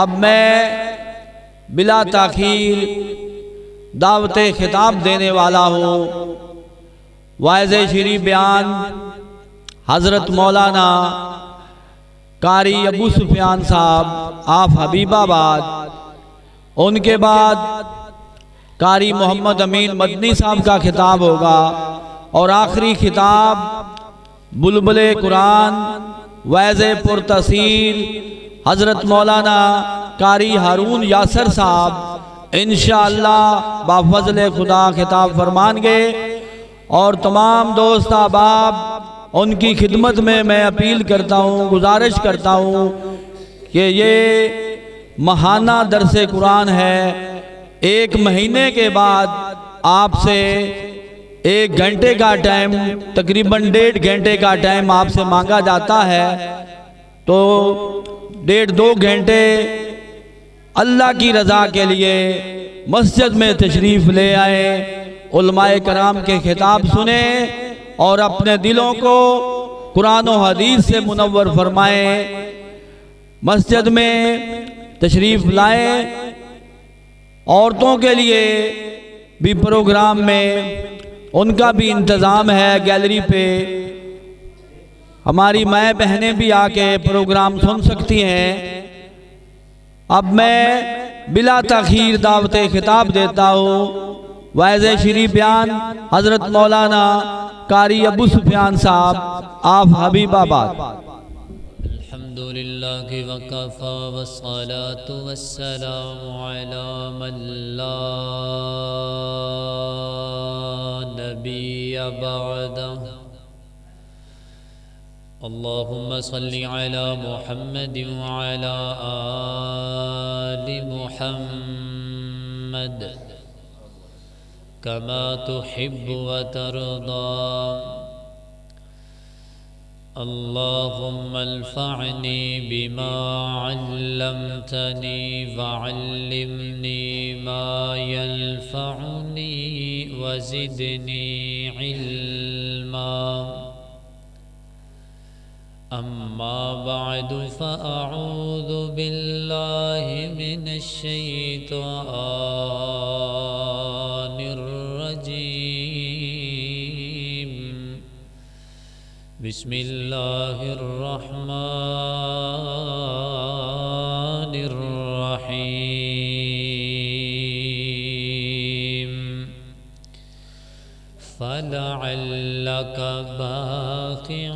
اب میں بلا تاخیر دعوت خطاب دینے والا ہوں واعظ شریف بیان حضرت مولانا قاری ابو سفیان صاحب آپ حبیب آباد، ان کے بعد قاری محمد امین مدنی صاحب کا خطاب ہوگا، اور آخری خطاب بلبل قرآن واعظ پرتاثیر حضرت مولانا قاری ہارون یاسر صاحب انشاءاللہ بفضل خدا خطاب فرمان گے۔ اور تمام دوست احباب ان کی خدمت میں اپیل کرتا ہوں، گزارش کرتا ہوں کہ یہ ماہانہ درس قرآن ہے۔ 1 مہینے کے بعد آپ سے 1 گھنٹے کا ٹائم، تقریباً 1.5 گھنٹے کا ٹائم آپ سے مانگا جاتا ہے، تو 1.5-2 گھنٹے اللہ کی رضا کے لیے مسجد میں تشریف لے آئیں، علماء کرام کے خطاب سنیں اور اپنے دلوں کو قرآن و حدیث سے منور فرمائیں۔ مسجد میں تشریف لائیں۔ عورتوں کے لیے بھی پروگرام میں ان کا بھی انتظام ہے، گیلری پہ ہماری مائیں بہنیں بھی آ کے پروگرام سن سکتی ہیں۔ اب میں بلا تاخیر دعوت خطاب دیتا ہوں واعظ شریف بیان حضرت مولانا قاری ابو سفیان صاحب آپ حبیب آباد۔ الحمدللہ وکفی والصلاة والسلام علی من لا نبی بعدہ۔ اللہم صل علی محمد وعلی آل محمد كما تحب وترضى۔ اللهم انفعني بما علمتني وعلمني ما ينفعني وزدني علما۔ أما بعد فأعوذ بالله من الشيطان الرجيم۔ بسم الله الرحمن الرحيم۔ فلعلك باخع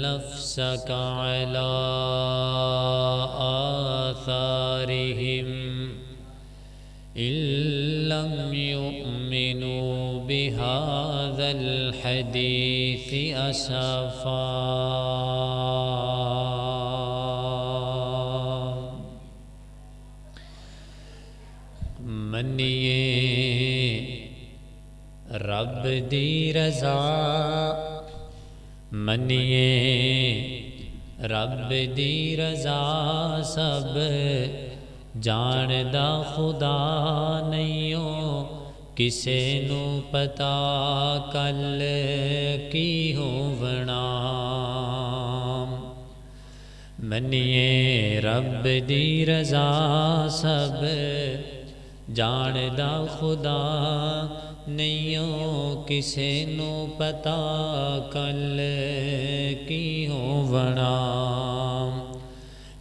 نفسك على آثارهم إن لم يؤمنوا بهذا الحديث أسفا۔ منیے رب دی رضا، منیے رب دی رضا، سب جاندہ خدا نہیں کسے نو پتا کل کی ہونا۔ منیے رب دی رضا، سب جاندہ خدا نہیں کسے نو پتا کل کی ہونا۔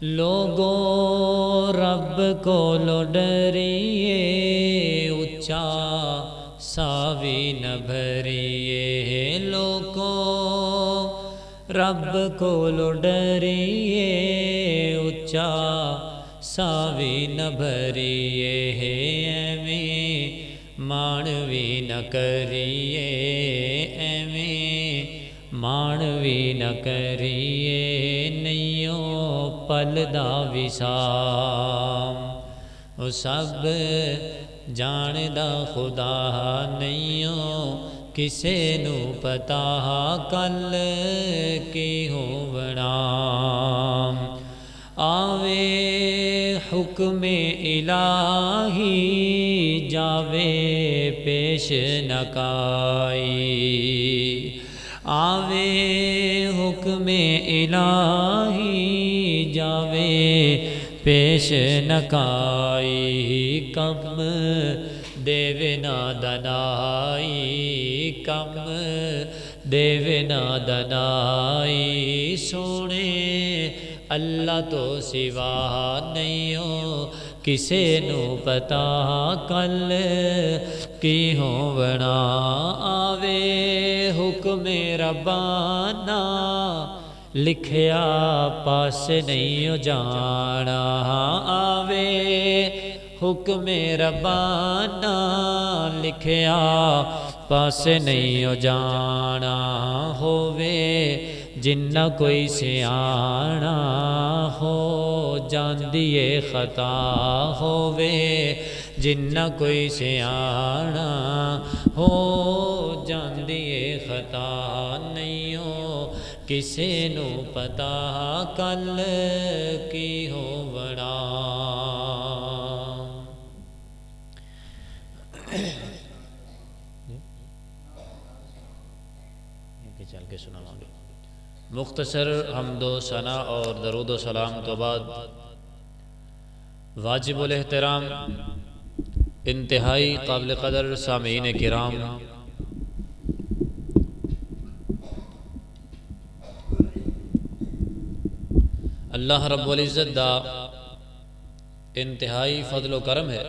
لوگو رب کو ڈریے، اچا ساوی نہ بھریے۔ لوگو رب کو ڈریے، اچا ساوی نہ بھریے۔ ایویں مانوی نہ کریے، ایویں مانوی نہ کریے۔ نہیں پلدا وسام، وہ سب جاندہ خدا نہیں کسے نو پتا کل کی ہونا۔ آوے حکم الہی، جاوے پیش نکائی۔ آوے حکم الہی، جاوے پیش نکائی کم دیو نادنائی کم دیو نادنائی سونے اللہ تو سوا نہیں ہو کسے نو پتا کل کی ہونا آوے حکم ربانا لکھیا پاس نہیں ہو جانا آوے حکم ربانا لکھیا پاس نہیں ہو جانا ہووے جنہ کوئی سیانا ہو جاندیے خطا ہووے جنہ کوئی سیانا ہو جاندیے خطا نہیں ہو کسے نو پتا کل کی ہونا چل کے سنا گے مختصر حمد و ثنا اور درود و سلام تو بعد واجب الاحترام انتہائی قابل قدر سامعین کرام اللہ رب العزت دا انتہائی فضل و کرم ہے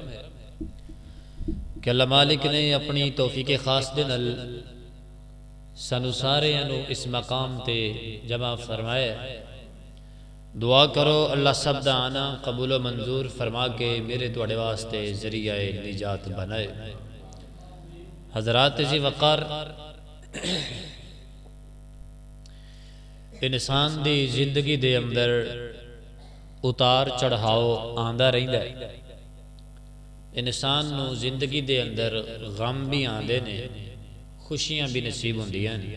کہ اللہ مالک نے اپنی توفیق خاص دے نال سانو سارے انو اس مقام تے جمع فرمائے دعا کرو اللہ سب دا آنا قبول و منظور فرما کے میرے توڑے واسطے ذریعہ نجات بنائے حضرات جی وقار انسان دی زندگی دے اندر اتار چڑھاؤ آندہ رہندا ہے انسان نو زندگی دے اندر غم بھی آندے نے خوشیاں بھی نصیب ہوندیاں نے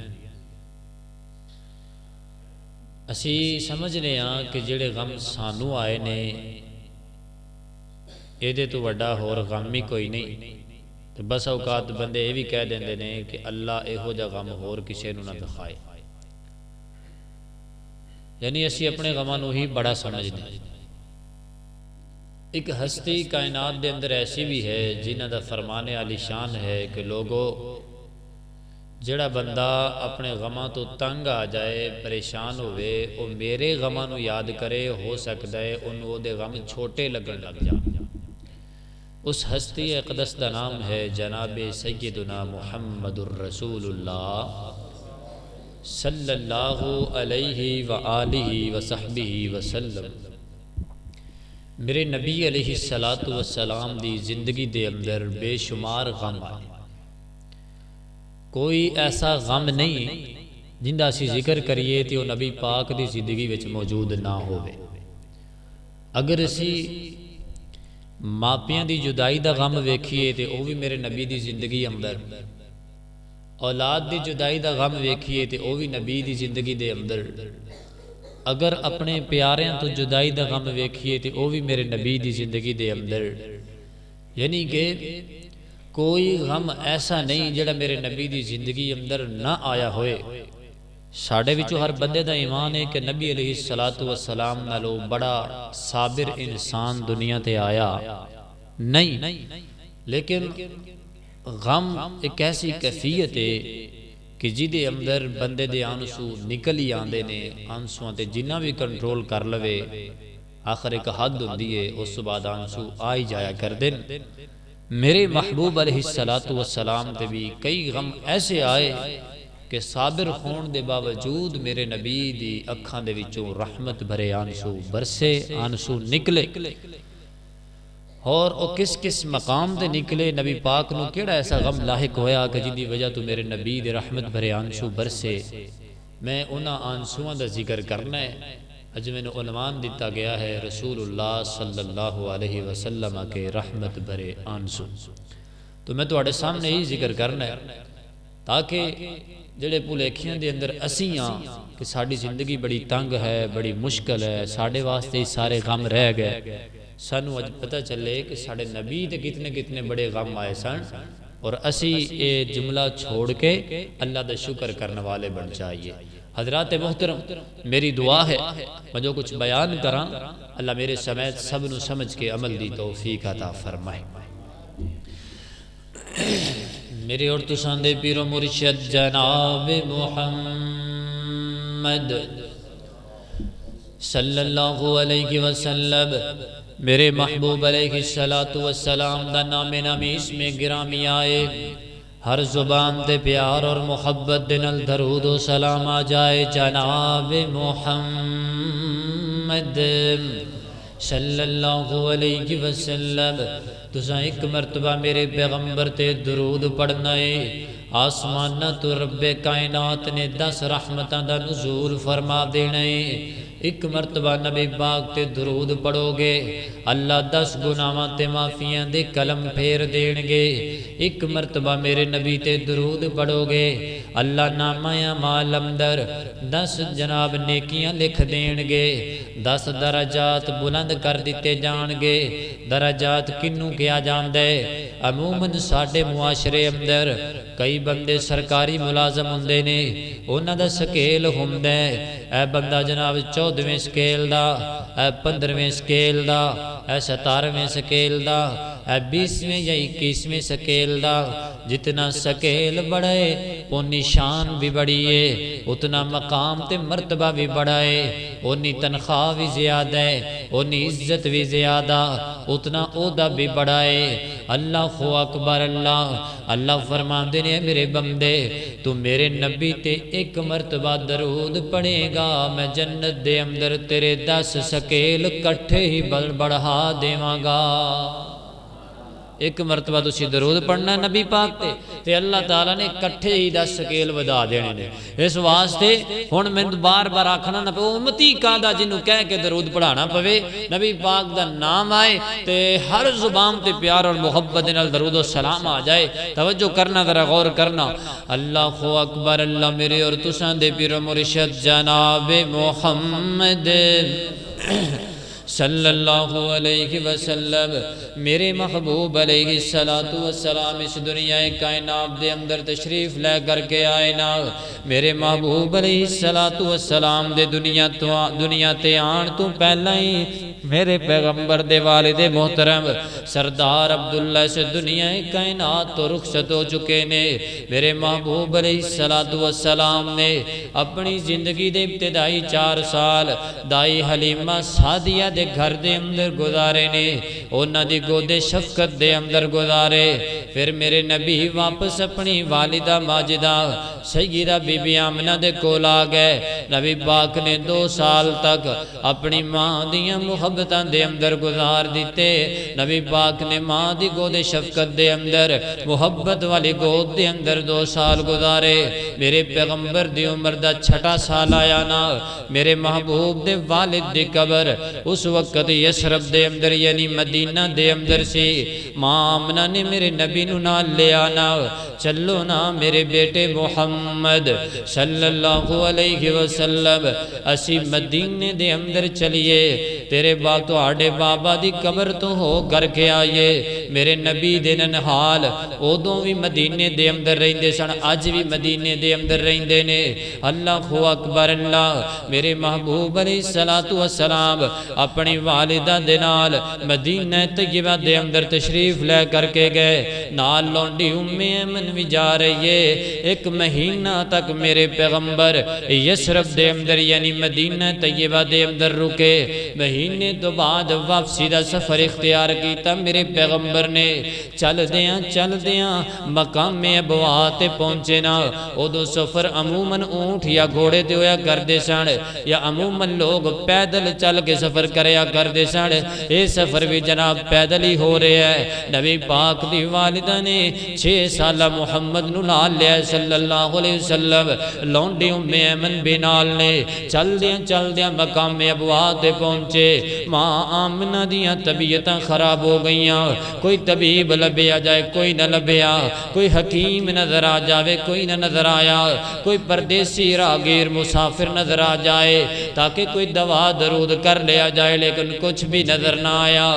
اسی سمجھنے ہاں کہ جڑے غم سانو آئے نے ایدے تو وڈا ہور غم ہی کوئی نہیں تو بس اوقات بندے یہ بھی کہہ دیندے نے کہ اللہ ایہو جا غم ہور کسے نو نہ دکھائے یعنی اسی اپنے غماں نو ہی بڑا سمجھنے ایک ہستی کائنات دے اندر ایسی بھی ہے جنہ دا فرمانے علی شان ہے کہ لوگو جڑا بندہ اپنے غماں تو تنگ آ جائے پریشان ہوئے وہ میرے غماں نو یاد کرے ہو سکتا ہے انہوں دے غم چھوٹے لگن لگ جا اس ہستی اقدس دا نام ہے جناب سیدنا محمد الرسول اللہ صلی اللہ علیہ وآلہ وصحبہ وسلم میرے نبی علیہ السلام دی زندگی دے اندر بے شمار غم آئے کوئی ایسا غم نہیں جندہ اسی ذکر کریے تے وہ نبی پاک دی زندگی وچ موجود نہ ہوئے اگر اسی ماپیاں دی جدائی دا غم ویکھیے تے وہ بھی میرے نبی دی زندگی اندر اولاد دی جدائی دا غم ویکھیے تے وہ بھی نبی دی زندگی دے اندر اگر اپنے پیاریاں تو جدائی دا غم ویکھیے تے وہ بھی میرے نبی دی زندگی دے اندر یعنی کہ کوئی غم ایسا نہیں جڑا میرے نبی دی زندگی اندر نہ آیا ہوئے ساڑھے وچوں ہر بندے دا ایمان ہے کہ نبی علیہ السلام نالو بڑا صابر انسان دنیا تے آیا نہیں لیکن غم ایک ایسی کیفیت ہے کہ جی دے اندر بندے دے آنسو نکل ہی آندے نے آنسوان تے جنہ بھی کنٹرول کر لوے آخر ایک حد ہوندی ہے اس بعد آنسو آئی جایا کر دیں میرے محبوب علیہ السلام تے بھی کئی غم ایسے آئے کہ صابر خون دے باوجود میرے نبی دی اکھاں دے وچوں رحمت بھرے آنسو برسے آنسو نکلے اور او کس مقام دے نکلے نبی پاک نو کیڑا ایسا غم لاحق ہویا کہ جن دی وجہ تو میرے نبی دے رحمت بھرے آنسو برسے میں انہاں آنسوਆਂ دا ذکر کرنا ہے اج میں نے عنوان دیتا گیا ہے رسول اللہ صلی اللہ علیہ وسلم کے رحمت بھرے آنسو تو میں تو آڑے سامنے ہی ذکر کرنا ہے تاکہ جڑے پولیکھیاں دے اندر اسیاں کہ ساڑی زندگی بڑی تنگ ہے بڑی مشکل ہے ساڑے واسطے سارے غم رہ گئے سانو اج پتہ چلے کہ ساڑے نبی تے کتنے بڑے غم آئے سن اور اسی یہ جملہ چھوڑ کے اللہ دا شکر کرنے والے بن جائیے حضرات محترم، میری دعا ہے میں جو کچھ بیان کراں اللہ میرے سمیت سب نو سمجھ کے عمل دی توفیق عطا فرمائے۔ میرے اور تساں دے پیر و مرشد جناب محمد صلی اللہ علیہ وسلم، میرے محبوب علیہ السلام دا نام نامی اس میں گرامی آئے، ہر زبان دے پیار اور محبت دے نال درود و سلام آ جائے۔ جناب محمد صلی اللہ علیہ وسلم، تساں ایک مرتبہ میرے پیغمبر تے درود پڑھنا ہے، آسمان تو رب کائنات نے 10 رحمتاں دا نزول فرما دینا ہے۔ ایک مرتبہ نبی پاک تے درود پڑھو گے اللہ 10 گناہاں تے معافیاں دے قلم پھیر دین گے۔ ایک مرتبہ میرے نبی تے درود پڑھو گے اللہ نامہ اعمال اندر 10 جناب نیکیاں لکھ دین گے، 10 درجات بلند کر دیتے جان گے۔ درجات کنوں کیا جاندے؟ عموماً ساڈے معاشرے اندر کئی بندے سرکاری ملازم ہوندے نے، انہاں دا سکیل ہوندا ہے اے بندہ جناب 14ویں سکیل دا، اے 15ویں سکیل دا، اے 17ویں سکیل دا، اے 20ویں یا 21ویں سکیل دا۔ جتنا سکیل بڑھے اتنی شان بھی بڑی ہے، اتنا مقام تے مرتبہ بھی بڑا ہے، اتنی تنخواہ بھی زیادہ ہے، اتنی عزت بھی زیادہ، اتنا عہدہ بھی بڑا ہے۔ اللہ اکبر، اللہ فرماندے نے میرے بندے تو میرے نبی تے ایک مرتبہ درود پڑھے گا میں جنت دے اندر تیرے 10 سکیل کٹھے ہی بڑھا دیواں گا۔ ایک مرتبہ تسی درود پڑھنا نبی پاک تے اللہ تعالیٰ نے کٹھے ہی 10 سکیل ودا دینے نے۔ اس واسطے ہن میں بار بار آکھنا نہ پے امتی کاندا جنوں کہہ کے درود پڑھانا پوے، نبی پاک دا نام آئے تے ہر زبان تے پیار اور محبت نال درود و سلام آ جائے۔ توجہ کرنا، ذرا غور کرنا۔ اللہ اکبر، اللہ میرے اور تساں دے پیر و مرشد جناب محمد صلی اللہ علیہ وسلم، میرے محبوب علیہ السلام اس دنیا کائنات دے اندر تشریف لے کر کے آئے نا۔ میرے محبوب علیہ السلام دے دنیا تے آن تو پہلا ہی میرے پیغمبر دے والد محترم سردار عبداللہ سے دنیا کائنات تو رخصت ہو چکے نے۔ میرے محبوب علیہ السلام نے اپنی زندگی دے ابتدائی 4 سال دائی حلیمہ سعدیہ دے گھر دے اندر گزارے نے، انہاں دی گودے شفقت دے اندر گزارے۔ پھر میرے نبی واپس اپنی والدہ ماجدہ سیدہ بی بی آمنہ دے کول آ گئے۔ نبی پاک نے 2 سال تک اپنی ماں دیاں محبتاں دے اندر گزار دیتے۔ نبی پاک نے ماں دی گودے شفقت دے اندر محبت والی گود دے اندر 2 سال گزارے۔ میرے پیغمبر دی عمر دا 6 سال آیا نا، میرے محبوب دے والد دی قبر اس وقت یسرب دے اندر یعنی مدینہ دے اندر سی۔ ماں آمنہ نے میرے نبی نو نال لے آنا، چلو نا میرے بیٹے محمد صلی اللہ علیہ وسلم اسی مدینے دے اندر چلیے، تیرے تواڈے بابا دی قبر تو ہو کر کے آئیے۔ میرے نبی دے ننہال ادوں بھی مدینے دے اندر رہندے سن، اج بھی مدینے دے اندر رہندے نے۔ اللہ اکبر، اللہ میرے محبوب علیہ السلام اپنی والدہ دے نال مدینہ طیبہ دے اندر تشریف لے کر کے گئے، نال لونڈی ام ایمن بھی جا رہی ہے۔ 1 مہینہ تک میرے پیغمبر یسرب دے اندر یعنی مدینہ طیبہ دے اندر رکے۔ مہینے تو بعد واپسی دا سفر اختیار کیتا میرے پیغمبر نے۔ چل دیاں مقام ابوا تے پہنچے نا، ادو سفر عموماً اونٹ یا گھوڑے تے ہویا کردے سن، یا عموماً لوگ پیدل چل کے سفر کریا کردے سن۔ اے سفر بھی جناب پیدل ہی ہو رہے ہیں۔ نبی پاک دی والدہ نے 6 سالہ محمد نو نال لیا صلی اللہ علیہ وسلم، لونڈی ام ایمن بھی نال نے۔ چل دیاں مقام ابوا تے پہنچے۔ ماں آمنہ دیاں طبیعتاں خراب ہو گئیاں، کوئی طبیب لبیا جائے کوئی نہ لبیا، کوئی حکیم نظر آ جاوے کوئی نہ نظر آیا، کوئی پردیسی راگیر مسافر نظر آ جائے تاکہ کوئی دوا درود کر لیا جائے، لیکن کچھ بھی نظر نہ آیا۔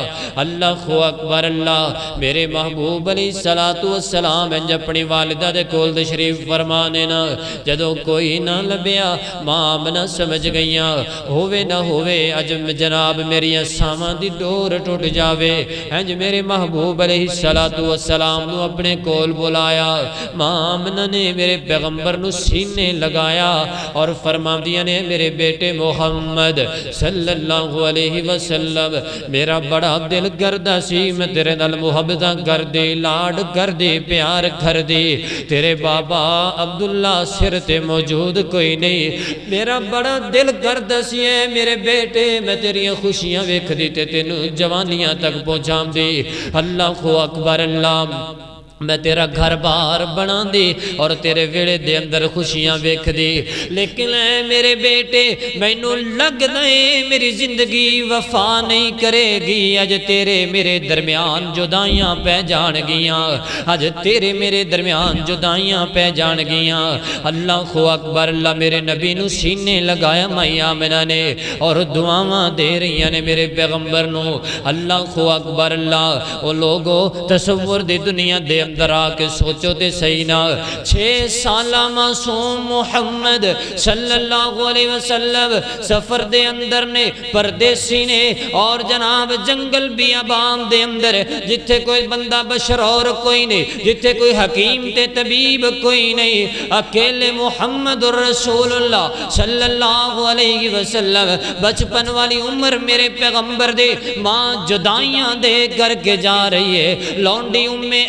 اللہ اکبر، اللہ میرے محبوب علیہ الصلاۃ والسلام انج اپنی والدہ دے کول تشریف فرما نے نا جدوں کوئی نہ لبیا ماں آمنہ سمجھ گئیاں ہووے نہ ہووے اج جناب میری ساواں دی ڈور ٹوٹ جاوے انج میرے محبوب علیہ الصلاۃ والسلام نو اپنے کول بلایا ماں آمنہ نے میرے پیغمبر نو سینے لگایا اور فرماندیاں نے میرے بیٹے محمد صلی اللہ علیہ وسلم میرا بڑا دل کردا سی میں تیرے نال محبتاں کر دے لاڈ کر دے پیار کر دے تیرے بابا عبداللہ سر تے موجود کوئی نہیں میرا بڑا دل کردا سی ہے میرے بیٹے میں تیریاں خوشیاں ویکھ دی تے تینوں جوانیاں تک پہنچاں دی اللہ اکبر اللہ میں تیرا گھر بار بنا دی اور تیرے ویڑے دے اندر خوشیاں ویکھ دی لیکن اے میرے بیٹے مینوں لگدا ہے میری زندگی وفا نہیں کرے گی اج تیرے میرے درمیان جدائیاں پہ جان گیاں اج تیرے میرے درمیان جدائیاں پہ جان گیاں اللہ اکبر اللہ میرے نبی نو سینے لگایا مائی آمنہ نے اور دعاواں دے رہی نے میرے پیغمبر نو اللہ اکبر اللہ او لوگو تصور دی دنیا دے اندر آ کے سوچو تے صحیح نا 6 سالہ معصوم محمد صلی اللہ علیہ وسلم سفر دے اندر نے پردیسی نے اور جناب جنگل بیابان دے اندر جتھے کوئی بندہ بشر اور کوئی نہیں جتھے کوئی حکیم تے طبیب کوئی نہیں اکیلے محمد رسول اللہ صلی اللہ علیہ وسلم بچپن والی عمر میرے پیغمبر دے ماں جدائیاں دے کر کے جا رہی ہے لونڈی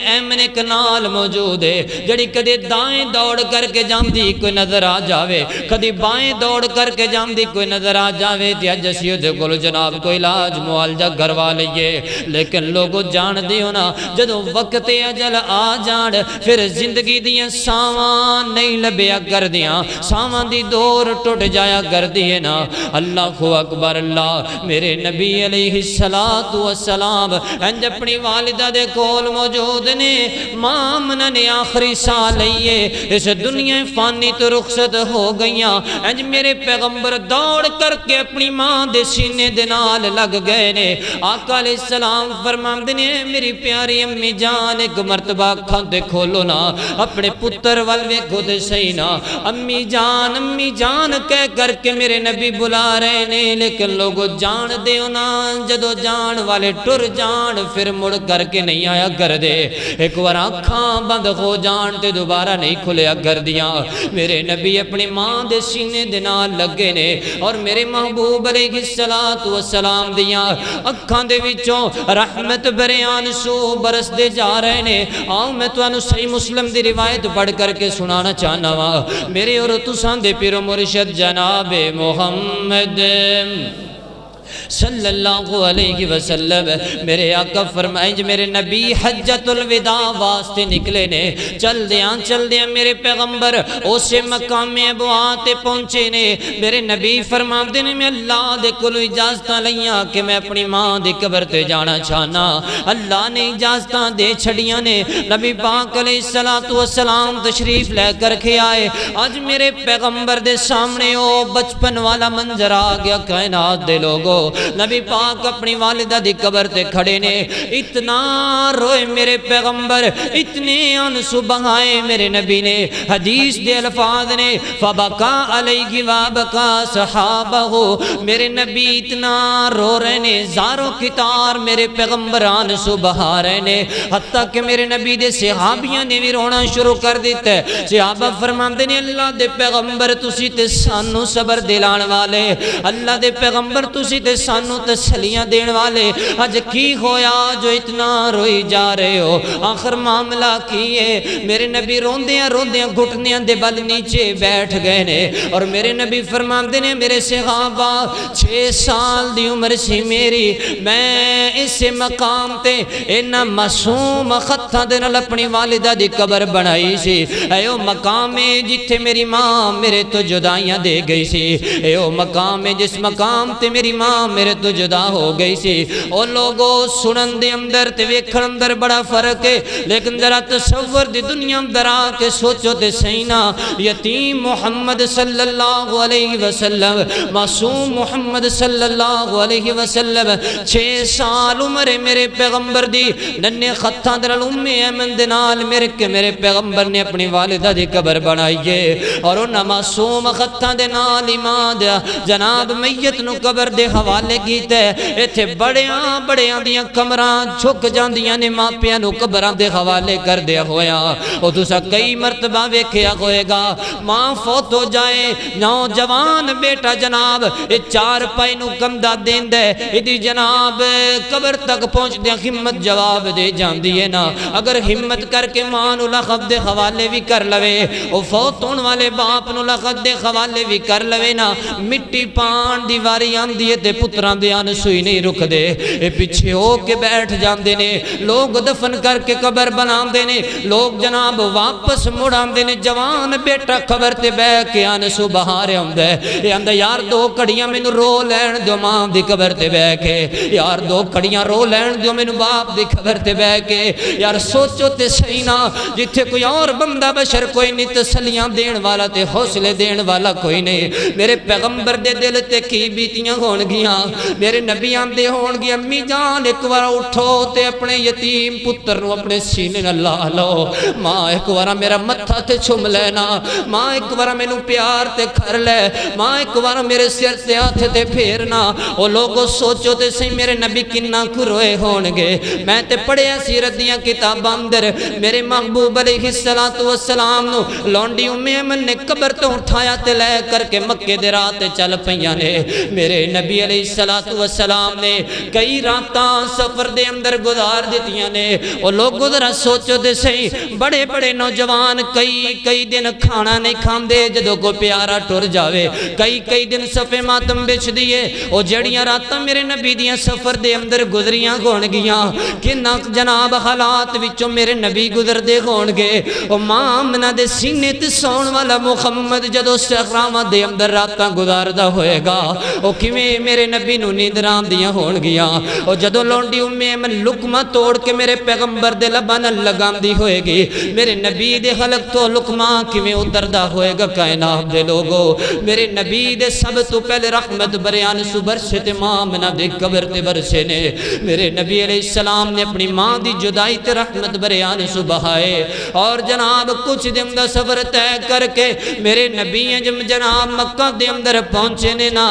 ایمن نال موجود ہے جڑی کدی دائیں دوڑ کر کے جاندی کوئی نظر آ جاوے کدی بائیں دوڑ کر کے جاندی کوئی نظر آ جاوے تے اج اسی دے کول جناب کوئی علاج معالجہ کروا لئیے لیکن لوگو جان دیو نا جدوں وقت اجل آ جان پھر زندگی دیاں ساواں نہیں لبیا کر دیاں ساواں دی دور ٹوٹ جایا کر دیے نا اللہ اکبر اللہ میرے نبی علیہ الصلوۃ والسلام انج اپنی والدہ دے کول موجود نے ماں آمنہ نے آخری سا لئیے اس دنیا فانی تو رخصت ہو گئیاں انج میرے پیغمبر دوڑ کر کے اپنی ماں دے سینے دے نال لگ گئے نے آقا علیہ السلام فرماندے نے میری پیاری امی جان ایک مرتبہ کھاندے کھولو نا اپنے پتر وال ویکھو تے صحیح نا امی جان کہہ کر کے میرے نبی بلا رہے نے لیکن لوگو جان دیو نا جدو جان والے ٹر جان پھر مڑ کر کے نہیں آیا کر دے ایک بار آنکھاں بند ہو جان تے دوبارہ نہیں کھلیا کر دیاں میرے نبی اپنی ماں دے سینے دے نال لگے نے اور میرے محبوب علیہ الصلوۃ والسلام دیاں اکھاں دے وچوں رحمت بھرے آنسو برس دے جا رہے نے آؤ میں تانوں صحیح مسلم دی روایت پڑھ کر کے سنانا چاہنا وا میرے اور تساں دے پیر و مرشد جناب محمد صلی اللہ علیہ وسلم میرے آقا فرمائیں میرے نبی حجت الوداع واسطے نکلے نے چل دیاں میرے پیغمبر اسے مقام ابواء تے پہنچے نے میرے نبی فرماندے نے میں اللہ دے کولو اجازتاں لئیاں کہ میں اپنی ماں دی قبر تے جانا چاہنا اللہ نے اجازتاں دے چھڑیاں نے نبی پاک علیہ الصلوۃ والسلام تشریف لے کر کے آئے آج میرے پیغمبر دے سامنے او بچپن والا منظر آ گیا کائنات دے لوگو نبی پاک اپنی والدہ دی قبر تے کھڑے نے اتنا روئے میرے پیغمبر اتنے آنسو بہائے میرے نبی نے حدیث دے الفاظ نے فبکا علیہ وابکا صحابہ میرے نبی اتنا رو رہے نے زاروں کی تار میرے پیغمبر آنسو بہا رہے نے حتیٰ کہ میرے نبی دے صحابیاں نے بھی رونا شروع کر دیتا ہے صحابہ فرماندے نے اللہ دے پیغمبر تسی تے سانو صبر دلان والے اللہ دے پیغمبر تسی تے سانو تسلیاں دین والے اج کی ہویا جو اتنا روئی جا رہے ہو آخر معاملہ کیے میرے نبی روندیاں گھٹنیاں دے بل نیچے بیٹھ گئے نے اور میرے نبی فرماندے نے میرے صحابہ 6 سال دی عمر سی میری میں اس مقام تے اینا معصوم خطاں دے نال اپنی والدہ دی قبر بنائی سی اے او مقام ہے جتھے میری ماں میرے تو جدائیاں دے گئی سی اے او مقام ہے جس مقام تے میری ماں ماں میرے تو جدا ہو گئی سی. او لوگو سنن دے اندر تے ویکھن اندر بڑا فرق ہے, لیکن ذرا تصور دی دنیا اندر آ کے سوچو تے صحیح نا. یتیم محمد صلی اللہ علیہ وسلم, معصوم محمد صلی اللہ علیہ وسلم, 6 سال عمر میرے پیغمبر دی, ننے خطاں دے نال ام ایمن دے نال میرے پیغمبر نے اپنی والدہ دی قبر بنائی ہے, اور انہاں معصوم خطاں دے نال ایمان دے جناب میت نو قبر دے حوالے کیتا ہے. ایتھے بڑیاں دیاں قبراں جھک جاندیاں نے ماپیاں نو قبراں دے حوالے کر دیا ہویا. او تساں کئی مرتبہ ویکھیا ہوئے گا, ماں فوت ہو جائے, نوجوان بیٹا جناب اے 4 پائی نو کندھا دیندا ہے, ایدی جناب قبر تک پہنچدیاں ہمت جواب دے جاندی ہے نا. اگر ہمت کر کے ماں نو لقب دے حوالے بھی کر لوے, او فوت ہون والے باپ نو لقب دے حوالے بھی کر لوے نا, مٹی پان دی واری آندی ہے تے پتراں دے آنسو ہی نہیں رک دے, اے پیچھے ہو کے بیٹھ جاندے نے. لوگ دفن کر کے قبر بناندے نے, لوگ جناب واپس مڑ آندے نے. جوان بیٹا قبر تے بہ کے آنسو بہا رہا ہوندا ہے, اے آندا یار 2 گھڑیاں مینوں رو لین دیو ماں دی قبر تے بہ کے, یار 2 گھڑیاں رو لین دیو مینوں باپ دی قبر تے بہ کے. یار سوچو تے صحیح نا, جتھے کوئی اور بندہ بشر کوئی نہیں, تسلیاں دین والا تے حوصلے دین والا کوئی نہیں. میرے پیغمبر دے دل تے کی بیتیاں ہون گیاں, میرے نبی آندے ہون گے امی جان ایک بار اٹھو تے اپنے یتیم پتر نو اپنے سینے نال لا لو, ماں ایک بار میرا متھا تے چھم لینا, ماں ایک بار مینوں پیار تے کر لے, ماں ایک بار میرے سر تے ہاتھ تے پھیرنا. او لوگو سوچو تے صحیح میرے نبی کنا کروئے ہون گے. میں تے پڑھیا سیرت دیاں کتاباں اندر میرے محبوب علیہ السلام نو لونڈی ام ایمن نے قبر تو اٹھایا تے لے کر کے مکے دے راہ تے چل پیاں نے. میرے نبی علیہ السلام نے کئی راتاں سفر دے اندر گزار دیتیاں نے. او لوگو ذرا سوچو تے صحیح بڑے نوجوان کئی دن کھانا نہیں کھاندے جدوں کو پیارا ٹر جاوے, کئی دن صفے ماتم بچ دیے. او جڑیاں راتاں میرے نبی دیاں سفر دے اندر گزریاں ہون گیاں, کنا جناب حالات وچوں میرے نبی گزر دے ہون گے. او ماں آمنہ دے سینے تے سون والا محمد جدوں صحراواں دے اندر راتاں گزاردا ہوئے گا, او کیویں میرے نبی نو نیندر آندیاں ہون گیاں. او جدوں لونڈی ام ایمن لقمہ توڑ کے میرے پیغمبر دے لباں نال لگاندی ہوئے گی, میرے نبی دے خلق تو لقمہ کیویں اتردا ہوئے گا کائنات دے لوگو. میرے نبی دے سب تو پہلے رحمت بریان سو برسے تے ماں آمنہ دے قبر تے برسے نے. میرے نبی علیہ السلام نے اپنی ماں دی جدائی تے رحمت بریان سو بہائے, اور جناب کچھ دن دا سفر طے کر کے میرے نبی جناب مکہ دے اندر پہنچے نے نا.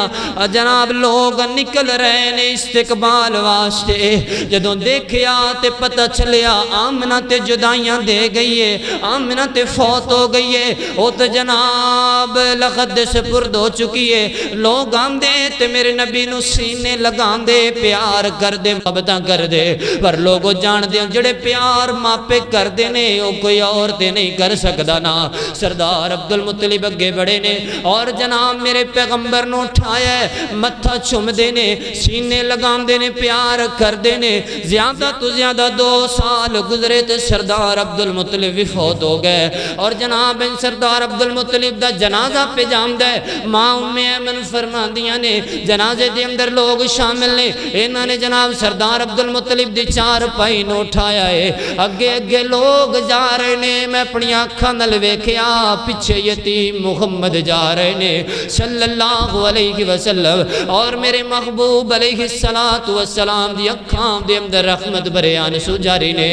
جناب لوگ نکل رہے نے استقبال واسطے, جدوں دیکھیا تے پتہ چلیا آمنہ تے جدائیاں دے گئی ہے, آمنہ تے فوت ہو گئی ہے. او تے جناب لخت دے سپرد ہو چکی ہے. لوگ آندے تے میرے نبی نو سینے لگان دے, پیار کر دے, محبتاں کر دے, پر لوگوں جان دے جڑے پیار ماپے کر دے نے او کوئی اور تے نہیں کر سکدا نا. سردار عبدالمطلب اگے بڑے نے, اور جناب میرے پیغمبر نو اٹھایا ہے, متھا چھم دے نے, سینے لگان دے نے, پیار کر دے نے. زیادہ تو زیادہ 2 سال گزرے تے سردار عبدالمطلب بھی فوت ہو گئے, اور جناب سردار عبدالمطلب دا جنازہ پہ جامدہ ہے. ماں ام ایمن فرماندیاں نے جنازے دے اندر لوگ شامل نے, انہاں نے جناب سردار عبدالمطلب دی 4 پائی نو اٹھایا ہے. اگے لوگ جا رہے نے, میں اپنی آنکھاں نال ویکھیا پیچھے یتیم محمد جا رہے نے صلی اللہ علیہ وسلم, اور میرے محبوب علیہ السلام دی اکھاں دے اندر رحمت بریان سو جاری نے.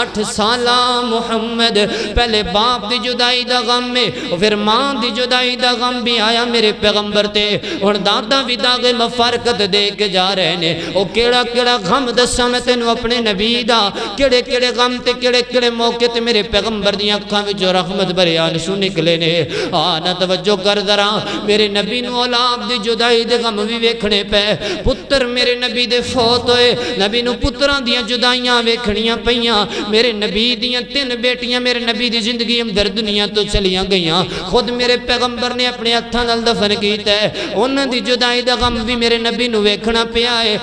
8 سالہ محمد پہلے باپ دی جدائی دا غم میں, پھر ماں دی جدائی دا غم بھی آیا میرے پیغمبر تے, اور دادا بھی داغے مفارقت دے کے جا رہے نے. او کیڑا غم دساں میں تینوں اپنے نبی دا, کیڑے غم تے کیڑے موقع تے میرے پیغمبر دی اکھاں وچوں رحمت بریان سو نکلے نے. آنا توجہ کر ذرا, میرے نبی نو اولاد دی جدائی دے غم بھی ویکھنے پے. پتر میرے نبی دے فوت ہوئے, نبی نو پتراں دیاں جدائیاں ویکھنیاں پیاں. میرے نبی دیاں 3 بیٹیاں میرے نبی دی زندگی اندر دنیا تو چلیاں گئیاں, خود میرے پیغمبر نے اپنے ہتھاں نال دفن کیتا ہے. انہاں دی جدائی دا غم بھی میرے نبی نو ویکھنا پیا ہے.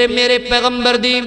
میرے پیغمبر دی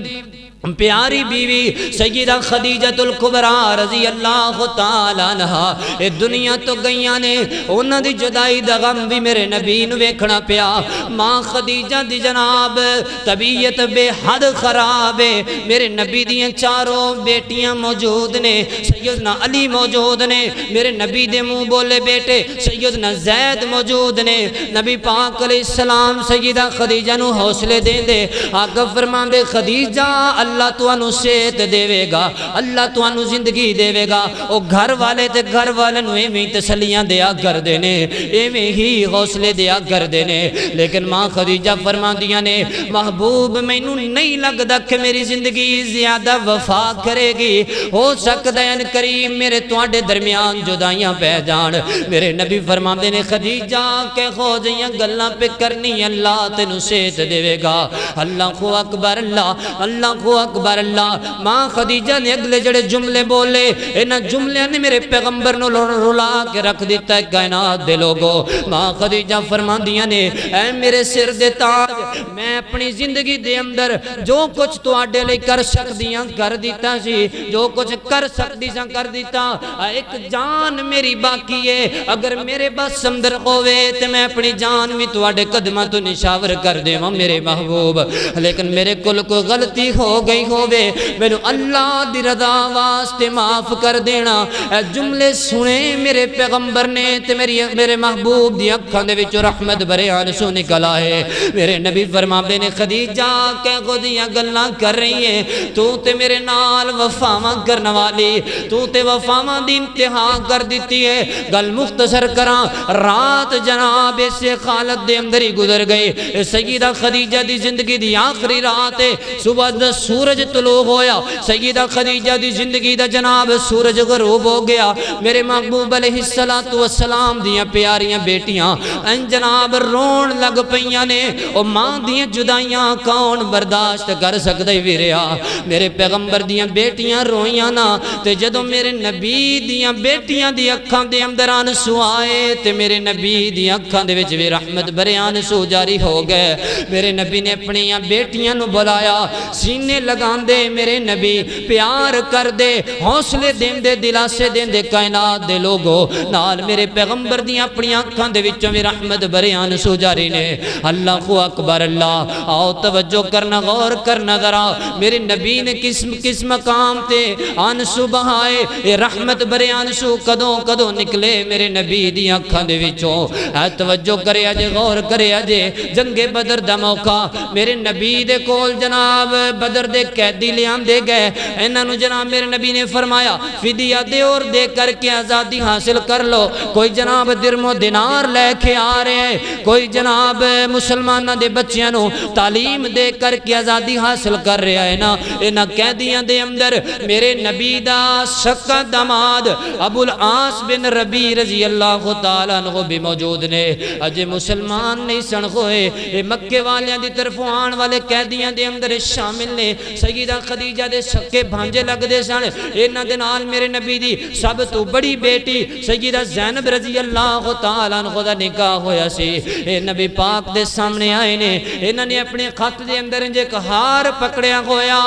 پیاری بیوی سیدہ خدیجۃ الکبریٰ رضی اللہ تعالیٰ عنہا اے دنیا تو گئیاں نے انہاں دی جدائی دا غم بھی میرے نبی نو ویکھنا پیا ماں خدیجہ دی جناب طبیعت بے حد خراب ہے میرے نبی دیاں چاروں بیٹیاں موجود نے سیدنا علی موجود نے میرے نبی دے منہ بولے بیٹے سیدنا زید موجود نے نبی پاک علیہ السلام سیدہ خدیجہ نو حوصلے دیں دے آقا فرماندے خدیجہ اللہ تو انو صحت دے گا اللہ تو انو زندگی دے گا او گھر والے تے گھر والے نو ایویں تسلیاں دیا کر دینے ایویں ہی حوصلے دیا کر دینے لیکن ماں خدیجہ فرما دیا نے محبوب مینوں نہیں لگدا کہ میری زندگی زیادہ وفا کرے گی ہو سکدا ہے کریم میرے تواڈے درمیان جدائیاں پہ جان میرے نبی فرما دے نے خدیجہ کہ ہو جیاں گلاں پہ کرنی اللہ تینوں صحت دے گا اللہ اکبر اللہ اکبر اللہ ماں خدیجہ نے اگلے جڑے جملے بولے انہاں جملے نے میرے پیغمبر نو رلا کے رکھ دیتا ہے کائنات دے لوگو ماں خدیجہ فرما دیا نے اے میرے سر دے تاج میں اپنی زندگی دے اندر جو کچھ تو آڈے لے کر سکدیاں کر دیتا سی جو کچھ کر سکدی ساں کر دیتا ایک جان میری باقی ہے اگر میرے بس اندر ہوئے تے میں اپنی جان بھی تو آڈے قدمہ تو نشاور کر دے میرے محبوب لیکن میرے کل کو غلطی ہو گئی ہووے مینوں اللہ دی رضا واسطے معاف کر دینا اے جملے سنے میرے پیغمبر نے تے میرے محبوب دی اکھاں دے وچ رحمت بھرے آنسو نکل آئے میرے نبی فرماندے نے خدیجہ کہ خودیاں گلاں کر رہی ہیں تو تے میرے نال وفاواں کرن والی تو تے وفاواں دی انتہا کر دیتی ہے گل مختصر کراں رات جناب سے خالت دے اندر ہی گزر گئے سیدہ خدیجہ دی زندگی دی آخری رات ہے صبح دا سورج طلوع ہویا سیدہ خدیجہ دی زندگی دا جناب سورج غروب ہو گیا میرے محبوب علیہ السلام دیاں پیاریاں بیٹیاں ان جناب رون لگ پئیاں نے او ماں دیاں جدائیاں کون برداشت کر سکدے ویریا میرے پیغمبر دیاں بیٹیاں روئیاں نا تے جدوں میرے نبی دیاں بیٹیاں دی اکھاں دے اندر آنسو آئے تے میرے نبی دیاں اکھاں دے وچ بھی رحمت بھرے آنسو جاری ہو گئے میرے نبی نے اپنی بیٹیاں نو بلایا سینے لگان دے میرے نبی پیار کر دے حوصلے دین دے دلاسے دین دے کائنات دے لوگو نال میرے پیغمبر دیاں اپنی آنکھاں دے وچوں بھی رحمت بھرے آنسو جاری نے اللہ اکبر اللہ آؤ توجہ کرنا غور کرنا ذرا میرے نبی نے کس مقام تے آنسو بہائے اے رحمت بھرے آنسو کدوں نکلے میرے نبی دیاں آنکھاں دے وچوں اے توجہ کرے اجے غور کرے اجے جنگ بدر دا موقع میرے نبی دے کول جناب بدر دے قیدی لیان دے گئے انہاں نو جناب میرے نبی نے فرمایا فدیہ دے اور دے کر کے آزادی حاصل کر لو کوئی جناب درم و دینار لے کے آ رہے ہیں کوئی جناب مسلمانہ دے بچیاں نو تعلیم دے کر کے آزادی حاصل کر رہے ہیں نا انہاں قیدیاں دے اندر میرے نبی دا سکا داماد ابو العاص بن ربی رضی اللہ تعالیٰ عنہ بھی موجود نے اجے مسلمان نہیں سن ہوئے اے مکے والیاں دی طرف آن والے قیدیاں دے اندر شامل نے سیدہ خدیجہ دے سکے بھانجے لگ دے سن انہاں دے نال میرے نبی دی سب تو بڑی بیٹی سیدہ زینب رضی اللہ تعالیٰ عنہ دا نکاح ہویا سی اے نبی پاک دے سامنے آئے نے انہاں نے اپنے خط دے اندر انجے ایک ہار پکڑیا ہویا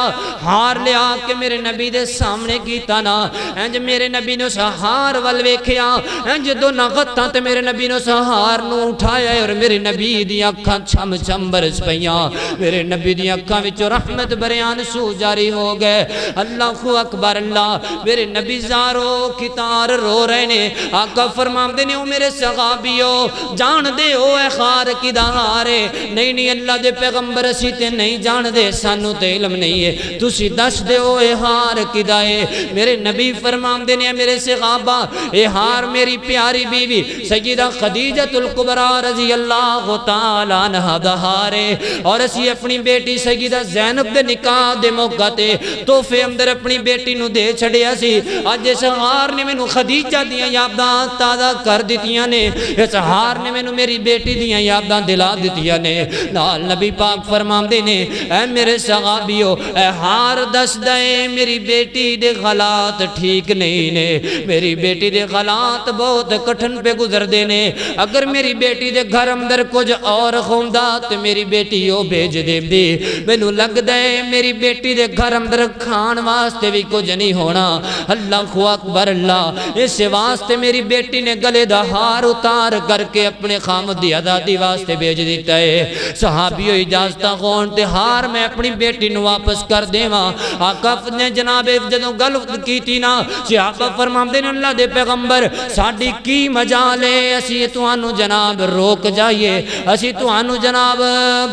ہار لیا کہ میرے نبی دے سامنے کیتا نا انج میرے نبی نے اس ہار ول ویکھیا انج دونوں خطاں تے میرے نبی نے اس ہار نو اٹھایا اور میرے نبی دی اکھاں چھم چھم برس پیاں میرے نبی دی اکھاں وچ رحمت بھرے آنسو جاری ہو گئے اللہ اکبر اللہ میرے نبی زارو کتار رو رہے نے آقا فرماندے نے او میرے صحابیو جان دے او اے خار کدا ہارے نہیں اللہ دے پیغمبر اسی تے نہیں جان دے سانو تے علم نہیں ہے تسی دس دے او اے ہار کدا ہے میرے نبی فرماندے نے میرے صحابہ اے ہار میری پیاری بیوی سیدہ خدیجۃ الکبریٰ رضی اللہ تعالیٰ عنہا دا ہارے اور اسی اپنی بیٹی سیدہ زینب دے نکاح دے موقع تے تحفے اندر اپنی بیٹی نو دے چھڑیا سی اج اس ہار نے مینوں خدیجہ دیاں یاداں تازہ کر دتیاں نے اس ہار نے مینوں میری بیٹی دیاں یاداں دلا دتیاں نے نال نبی پاک فرماندے نے اے میرے صحابیو اے ہار دس دے میری بیٹی دے حالات ٹھیک نہیں نے میری بیٹی دے حالات بہت کٹھن پہ گزر دے نے اگر میری بیٹی دے گھر اندر کچھ اور ہوندا تے میری بیٹی او بھیج دے دی مینوں لگدا ہے میری میری بیٹی دے گھر اندر کھان واسطے بھی کچھ نہیں ہونا. اللہ اکبر اللہ. اس واسطے میری بیٹی نے گلے دا ہار اتار کر کے اپنے خامد دی آزادی واسطے بھیج دیتا ہے. صحابیو اجازت خون تے ہار میں اپنی بیٹی نو واپس کر دیواں. آقا نے جناب جدوں گل کیتی نا صحابہ فرماندے نے اللہ دے پیغمبر ساڈی کی مجال ہے اسی تانوں جناب روک جائیے اسی تانوں جناب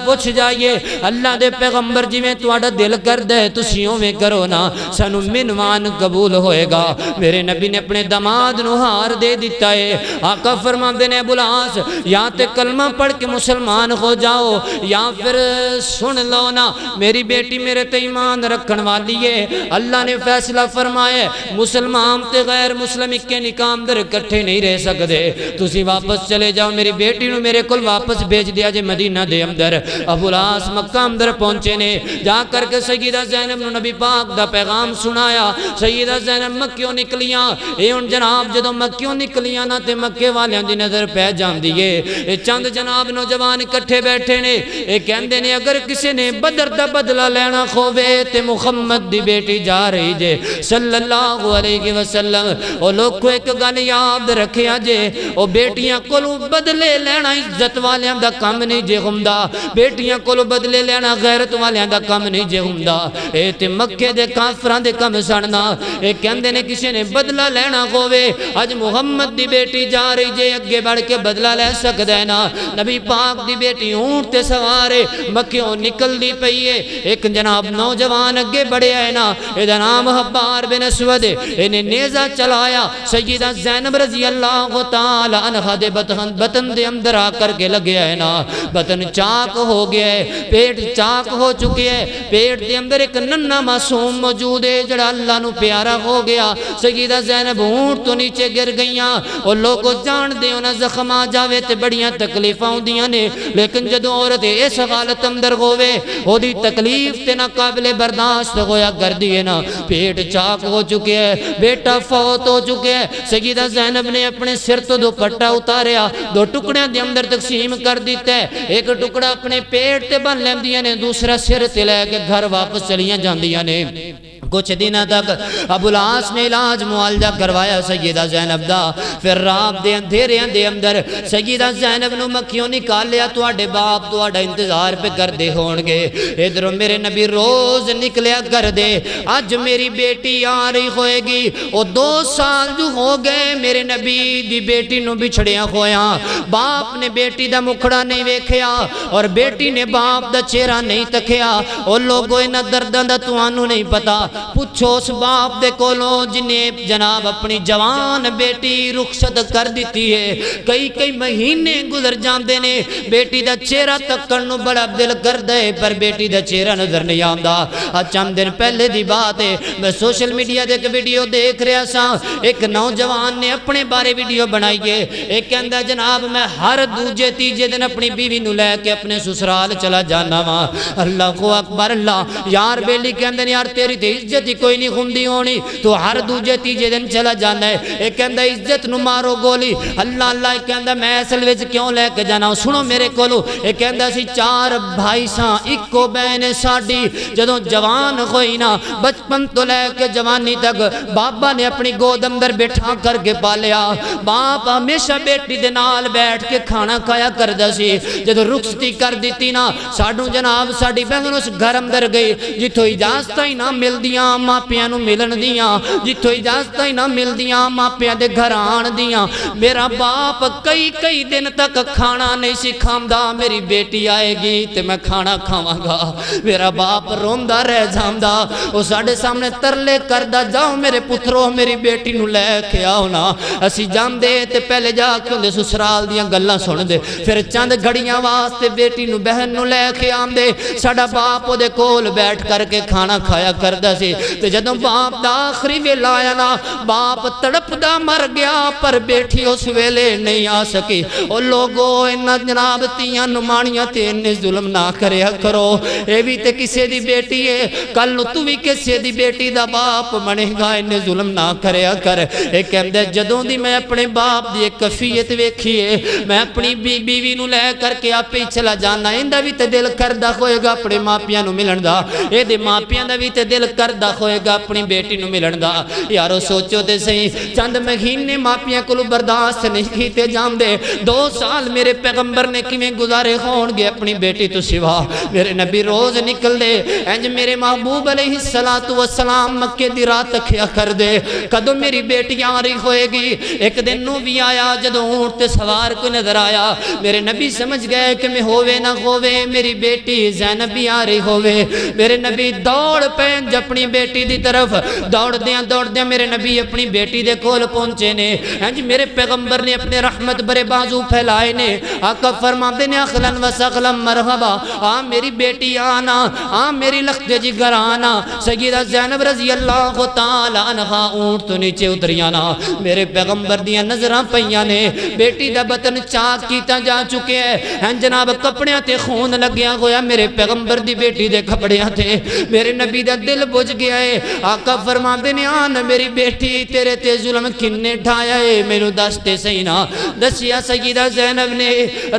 پوچھ جائیے. اللہ دے پیغمبر جویں تہاڈا دل کردا ہے تسی اوویں کرو نا سانو منوان قبول ہوئے گا. میرے نبی نے اپنے داماد نو ہار دے دیتا ہے. آقا فرماندے نے ابو العاص یا تے کلمہ پڑھ کے مسلمان ہو جاؤ یا پھر سن لو نا میری بیٹی میرے تے ایمان رکھن والی ہے. اللہ نے فیصلہ فرمایا مسلمان تے غیر مسلم کے نکاح اندر اکٹھے نہیں رہ سکتے. تسی واپس چلے جاؤ میری بیٹی نو میرے کول واپس بھیج دیا جے مدینہ دے اندر. ابو العاص مکہ اندر پہنچے نے. جا کر کے سیدہ زینب نو نبی پاک دا پیغام سنایا. سیدہ زینب مکیوں نکلیاں. اے ہن جناب جدوں مکیوں نکلیاں نا تے مکے والیاں دی نظر پہ جاندی ہے. اے چند جناب نوجوان اکٹھے بیٹھے نے. اے کہندے نے اگر کسی نے بدر دا بدلہ لینا کھوے تے محمد دی بیٹی جا رہی جے صلی اللہ علیہ وسلم. او لوگ ایک گل یاد رکھیا جے او بیٹیاں کولوں بدلے لینا عزت والیاں دا کم نہیں جے ہوندا. بیٹیاں کولوں بدلے لینا غیرت والیاں دا کم نہیں جے ہوندا. اے تے مکے دے کافراں دے کم سننا. اے کہندے نے کسی نے بدلہ لینا ہووے اج محمد دی بیٹی جا رہی جے اگے بڑھ کے بدلہ لے سکدا ہے نا. نبی پاک دی بیٹی اونٹ تے سوار ہے مکیوں نکل دی پئی ہے. ایک جناب نوجوان اگے بڑھے ہے نا اے دا نام حبار بن اسود. انہیں نیزہ چلایا سیدہ زینب رضی اللہ تعالی عنہ دے بطن دے اندر آ کر کے لگیا ہے نا. بطن چاک ہو گیا ہے پیٹ چاک ہو چکے ہے. پیٹ دے اندر ایک ننھا معصوم موجود ہے جڑا اللہ نو پیارا ہو گیا. سیدہ زینب اونٹ تو نیچے گر گئیاں. اور لوگوں جان دے انہاں زخم آ جاوے تے بڑیاں تکلیفاں ہوندیاں نے لیکن جدوں عورت اس حالت اندر ہووے اودی تکلیف تے نہ قابل برداشت ہویا کردی ہے نا. پیٹ چاک ہو چکے ہے بیٹا فوت ہو چکے ہے. سیدہ زینب نے اپنے سر تو دوپٹہ اتاریا دو ٹکڑے دے اندر تقسیم کر دیتا ہے. ایک ٹکڑا اپنے پیٹ تے بن لیندیاں نے دوسرا سر تے لے کے گھر واپس چلیاں جاندیاں نے. کچھ دنوں تک ابو العاص نے علاج معالجہ کروایا سیدہ زینب دا. پھر رات دے اندھیریاں دے اندر سیدہ زینب نو مکھیوں نکال لیا. تواڈے باپ تواڈا انتظار پہ کردے ہون گے. ادھروں میرے نبی روز نکلیا کر دے. اج میری بیٹی آ رہی ہوئے گی. او 2 سال جو ہو گئے میرے نبی دی بیٹی نو بچھڑیا ہویا. باپ نے بیٹی دا مکھڑا نہیں ویکھیا اور بیٹی نے باپ دا چہرہ نہیں تکیا. او لوگوں انہاں درداں دا تانوں نہیں پتا. پوچھو اس باپ دے کولوں جنہیں جناب اپنی جوان بیٹی رخصت کر دیتی ہے. کئی مہینے گزر جاندے نے بیٹی دا چہرہ تکن نو بڑا دل کردا ہے پر بیٹی دا چہرہ نظر نہیں آندا. چند دن پہلے دی بات ہے میں سوشل میڈیا دے ایک ویڈیو دیکھ رہا سا. ایک نوجوان نے اپنے بارے ویڈیو بنائی ہے. ایک کہندا جناب میں ہر دوجے تیجے دن اپنی بیوی نو لے کے اپنے سسرال چلا جانا وا. اللہ اکبر اللہ. یار بیلی کہندے یار تیری تے عزت ہی کوئی نہیں ہوندی ہونی تو ہر دوجے تیجے دن چلا جانا ہے. ایک کہندا عزت نو مارو گولی. اللہ اللہ. ایک کہندا میں اصل وچ کیوں لے کے جانا. سنو میرے کولو. ایک کہندا سی 4 بھائی ساں اکو بہن ساڈی. جدوں جوان ہوئی نا بچپن تو لے کے جوانی تک بابا نے اپنی گود اندر بٹھا کر کے پالیا. باپ ہمیشہ بیٹی دے نال بیٹھ کے کھانا کھایا کردا سی. جدوں رخصتی کر دیتی نا ساڈو جناب ساڈی بہن اس گھر اندر گئی جتھوں اجازت ہی نہ ملدیاں ماپیاں نو ملن دیاں. جتھوں اجازت ہی نہ ملدیاں ماپیاں دے گھر آن دیاں. میرا باپ کئی دن تک کھانا نہیں سی کھاندا. میری بیٹی آئے گی تے میں کھانا کھاواں گا. میرا باپ روندا رہ جاندا. او ساڈے سامنے ترلے کردا جاؤ میرے پترو میری بیٹی نو لے کے آؤ نا. اسی جاندے تے پہلے جا کے اندے سسرال دیاں گلاں سن دے پھر چند گھڑیاں واسطے بیٹی نو بہن نو لے کے آندے. ساڈا باپ او دے کول بیٹھ کر کے کھانا کھایا کردا سی. تے جدوں باپ دا آخری ویلا آیا نا باپ تڑپدا مر گیا پر بیٹی اس ویلے نہیں آ سکی. او لوگو انہاں جناب تیاں نمانیاں تے انہیں ظلم نہ کریا کرو. اے بھی تے کسے دی بیٹی ہے کل نو تو بھی کسے دی بیٹی دا باپ بنے گا. انہیں ظلم نہ کریا کر. اے کہندے جدوں دی میں اپنے باپ دی ایک کفیت ویکھی ہے میں اپنی بیوی نو لے کر کے آپ ہی چلا جانا. ایندا بھی تے دل کردا ہوئے گا اپنے ماپیاں نو ملن ملن دا اے دے ماپیاں دا بھی تے دل کردہ ہوئے گا اپنی بیٹی نو ملن دا یارو سوچو تے صحیح چند مہینے ماپیاں کو برداشت نہیں کیتے جان دے 2 سال میرے پیغمبر نے کیویں گزارے ہون گے اپنی بیٹی تو سوا میرے نبی روز نکل دے انج میرے محبوب علیہ السلام مکے دی رات کھیا کر دے کدو میری بیٹی آ رہی ہوئے گی ایک دن نو بھی آیا جدو اونٹ تے سوار کو نظر آیا میرے نبی سمجھ گئے کہ میں ہووے نہ ہووے میری بیٹی زینب بھی آ رہی ہووے میرے نبی دوڑ پینج اپنی بیٹی دی طرف دوڑ دیاں میرے نبی اپنی بیٹی دے کول پہنچے نے انج میرے پیغمبر نے اپنے رحمت برے بازو پھیلائے نے آقا فرماتے نے اخلن و سخلن مرحبا میری بیٹی آنا میری لخت جگر آنا سیدہ زینب رضی اللہ تعالی عنہ اونٹ تو نیچے اتریانا میرے پیغمبر دیاں نظران پہیاں نے بیٹی دا بطن چاک کیتا جا چکے ہیں جناب کپڑیاں تے خون لگیا ہویا میرے پیغمبر دی بیٹی دے کپڑیاں تے میرے نبی دا دل بجھ گیا ہے آقا فرماتے نے میری بیٹی تیرے تے ظلم کنے ڈھایا ہے میرے دستے سینا دسیا سیدہ زینب نے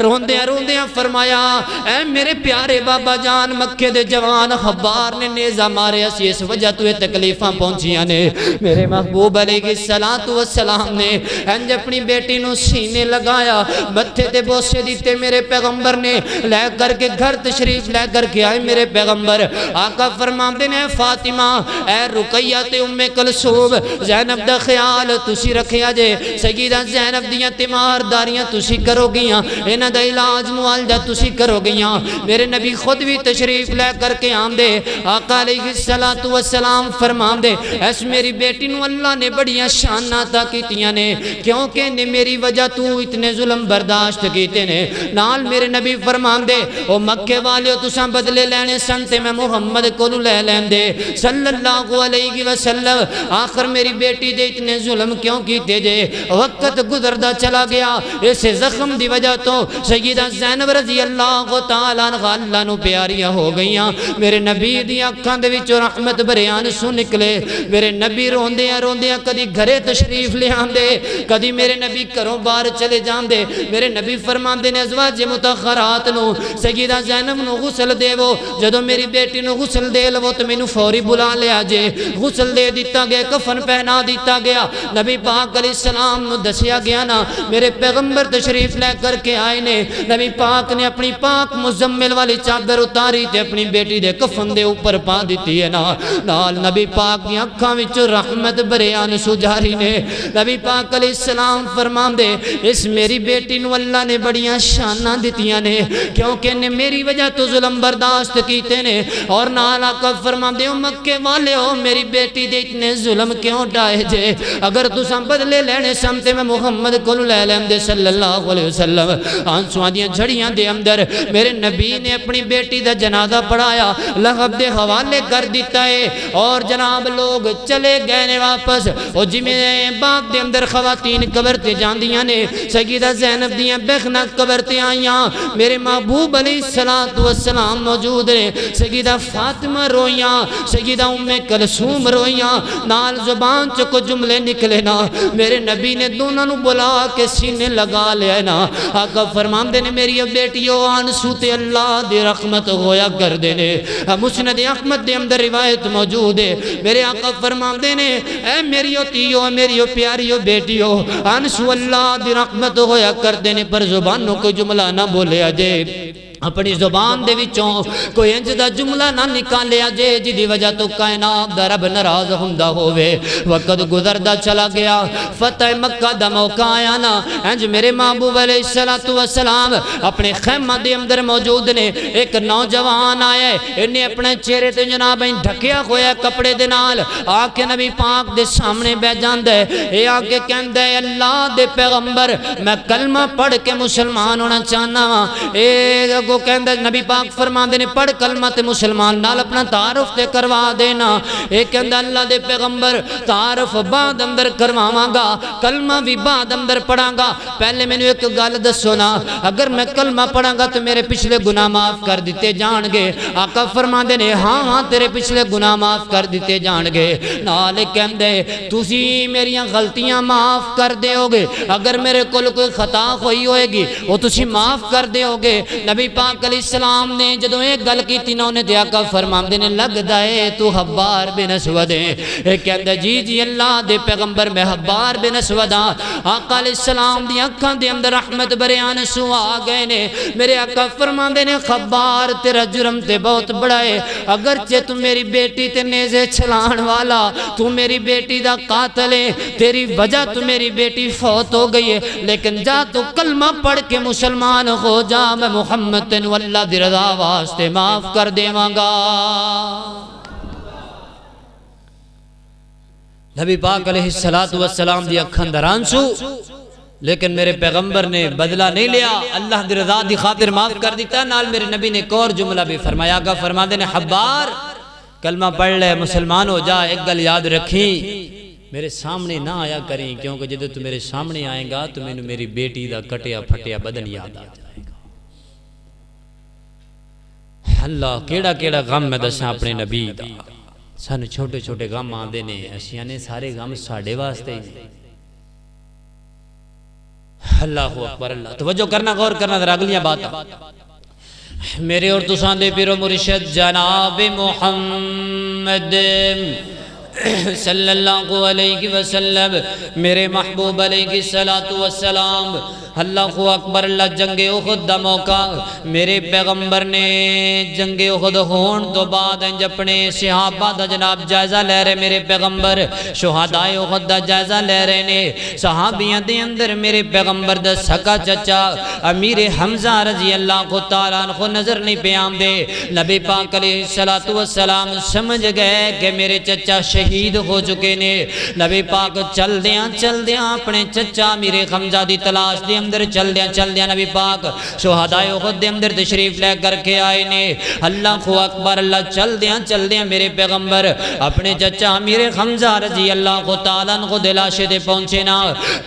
روندیاں فرمایا اے میرے پیارے بابا جان مکے دے جوان خبار نے نیزہ مارے اسی اس وجہ تو تکلیفاں پہنچیاں نے میرے محبوب علیہ السلام نے انج اپنی بیٹی نو سینے لگایا متھے تے بوسے دیتے میرے پیغمبر نے لے کر کے گھر تشریف لے کر کے آئے میرے پیغمبر آقا فرماتے نے فاطمہ اے رقیہ تے ام کلثوم زینب دا خیال تسی رکھیا جے سیدہ زینب دیاں تیمارداریاں تسی کرو گیاں انہاں دا علاج معالجہ تسی کرو گیاں میرے نبی خود بھی تشریف لے کر کے آمدے آقا علیہ السلام فرماندے ایس میری بیٹی نو اللہ نے بڑیاں شانہ تا کیتیاں نے کیونکہ نے میری وجہ تو اتنے ظلم برداشت کیتے نے نال میرے نبی فرماندے او مکے والیو تساں بدلے لینے سنتے میں محمد کو لے لیندے صلی اللہ علیہ وسلم آخر میری بیٹی دے اتنے ظلم کیوں کیتے جے وقت گزردہ چلا گیا اس زخم دی وجہ تو سیدہ زینب رضی اللہ تعالیٰ عنہ اللہ نو پیاریاں ہو گئیاں میرے نبی دی اکھان دے وچ رحمت بریان سو نکلے میرے نبی روندیاں کدی گھرے تشریف لے آندے کدی میرے نبی گھروں باہر چلے جاندے میرے نبی فرماندے نے ازواج مطہرات نو سیدہ زینب نو غسل دے وہ جدو میری بیٹی نو غسل دے لو تو مینوں فوری بلا لیا جے غسل دے دیتا گیا کفن پہنا دیتا گیا نبی پاک علیہ السلام نو دسیا گیا نا میرے پیغمبر تشریف لے کر کے آئے نے نبی پاک نے اپنی پاک مزمل والی چادر اتاری تے اپنی بیٹی دے کفن دے اوپر پا دیتی ہے نال نبی پاک دی اکھاں وچ رحمت بریان سجاری نے نبی پاک علیہ السلام فرماندے اس میری بیٹی نو اللہ نے بڑیاں شاناں دتیاں نے کیونکہ نے میری وجہ تو ظلم برداشت کیتے نے اور نال آقا فرماندے مکے والے ہو میری بیٹی دے اتنے ظلم کیوں ڈائے جے اگر تساں بدلے لینے سمتے میں محمد کو لے لیندے صلی اللہ علیہ وسلم آنسواں دیاں جھڑیاں دے اندر میرے نبی نے اپنی بیٹی دا جنازہ پڑھایا لغب دے حوالے کر دیتا ہے اور جناب لوگ چلے گئے نے واپس اور جی میں باغ دے اندر خواتین قبر تے جاندیاں نے سیدہ زینب دیاں بخنا قبر تے آئیاں میرے محبوب علیہ السلام موجود نے سیدہ فاطمہ روئیاں سیدہ ام کلثوم روئیاں نال زبان چکو جملے نکلے نا میرے نبی نے دونوں نو بلا کے سینے لگا لیا نا آقا فرماندے نے میری بیٹیو آنسو تے اللہ دی رحمت ہویا کر دینے مسند احمد دے اندر روایت موجود ہے میرے آقا فرماندے نے اے میریو تیو میریو پیاریو بیٹیو آنسو اللہ دی رحمت ہویا کر دینے پر زبانوں کو جملہ نہ بولے آجے اپنی زبان دے وچوں کوئی انج دا جملہ نہ نکالیا جے جی دی وجہ تو کائنات دا رب ناراض ہوندا ہووے وقت گزردا چلا گیا فتح مکہ دا موقع آیا نا انج میرے محبوب علیہ السلام اپنے خیمہ دے اندر موجود نے ایک نوجوان آیا انہیں اپنے چہرے تے جناب ڈھکیا ہویا کپڑے دے نال آ کے نبی پاک دے سامنے بیٹھ جاندا ہے اے آ کے کہندا ہے اللہ دے پیغمبر میں کلمہ پڑھ کے مسلمان ہونا چاہنا وا اے کو کہندے نبی پاک فرماندے نے پڑھ کلمہ تے مسلمان نال اپنا تعارف تے کروا دینا اے کہندا اللہ دے پیغمبر تعارف بعد اندر کرواواں گا کلمہ بھی بعد اندر پڑھاں گا پہلے مینوں ایک گل دسو نا اگر میں کلمہ پڑھاں گا تو میرے پچھلے گناہ معاف کر دیتے جان گے آقا فرماندے نے ہاں تیرے پچھلے گناہ معاف کر دیتے جان گے نال کہندے تسی میریاں غلطیاں معاف کر دیو گے اگر میرے کول کوئی خطا ہوئی ہوئے گی وہ تسی معاف کر دیو گے نبی پاک علیہ السلام نے جدوں ایک گل کیتی نا انہیں تے آقا فرماندے نے لگدا ہے تو حبار بن اسود ہے. ایک کہندا جی اللہ دے پیغمبر میں حبار بن اسود ہاں. آقا علیہ السلام دی اکھاں دے اندر رحمت بھرے آنسو آ گئے نے. میرے آقا فرماندے نے خبار تیرا جرم تے بہت بڑا ہے. اگرچہ تو میری بیٹی تے نیزے چھلان والا, تو میری بیٹی دا قاتل ہے, تیری وجہ تو میری بیٹی فوت ہو گئی ہے, لیکن جا تو کلمہ پڑھ کے مسلمان ہو جا, میں محمد تینو اللہ دی رضا واسطے معاف کر دیواں گا. نبی پاک علیہ السلام دی اکھاں اندر آنسو, لیکن میرے پیغمبر نے بدلہ نہیں لیا, اللہ دی رضا دی خاطر معاف کر دیتا. نال میرے نبی نے ایک اور جملہ بھی فرمایا گا, فرماندے نے حبار کلمہ پڑھ لے مسلمان ہو جا, ایک گل یاد رکھیں میرے سامنے نہ آیا کریں, کیونکہ جدو تو میرے سامنے آئیں گا تو میں نے میری بیٹی دا کٹیا پھٹیا بدن یاد آ جائے گا. اللہ کیڑا کیڑا غم میں دساں اپنے نبی دا, سانو چھوٹے چھوٹے غم آندے نے, اسیاں نے سارے غم ساڑے واسطے ہی. اللہ اکبر, اللہ توجہ کرنا, غور کرنا ذرا اگلیاں باتاں. میرے اور تساں دے پیر و مرشد جناب محمد صلی اللہ علیہ وسلم, میرے محبوب علیہ السلام, اللہ اکبر اللہ. جنگ احد دا موقع میرے پیغمبر نے جنگ احد ہون تو بعد انج اپنے صحابہ دا جناب جائزہ لے رہے. میرے پیغمبر شہداء احد دا جائزہ لے رہے نے. صحابیاں دے اندر میرے پیغمبر دا سکا چچا امیر حمزہ رضی اللہ تعالیٰ عنہ نظر نہیں پہ آمدے. نبی پاک علیہ السلام سمجھ گئے کہ میرے چچا شہید ہو چکے نے. نبی پاک چل دیاں اپنے چچا امیر حمزہ دی تلاش دی اندر چل دیاں نبی پاک شہداء احد دے اندر تشریف لے کر کے آئے نے. اللہ اکبر اللہ. چل دیاں میرے پیغمبر اپنے چچا امیر حمزہ رضی اللہ تعالیٰ عنہ دے لاشے دے پہنچے نا.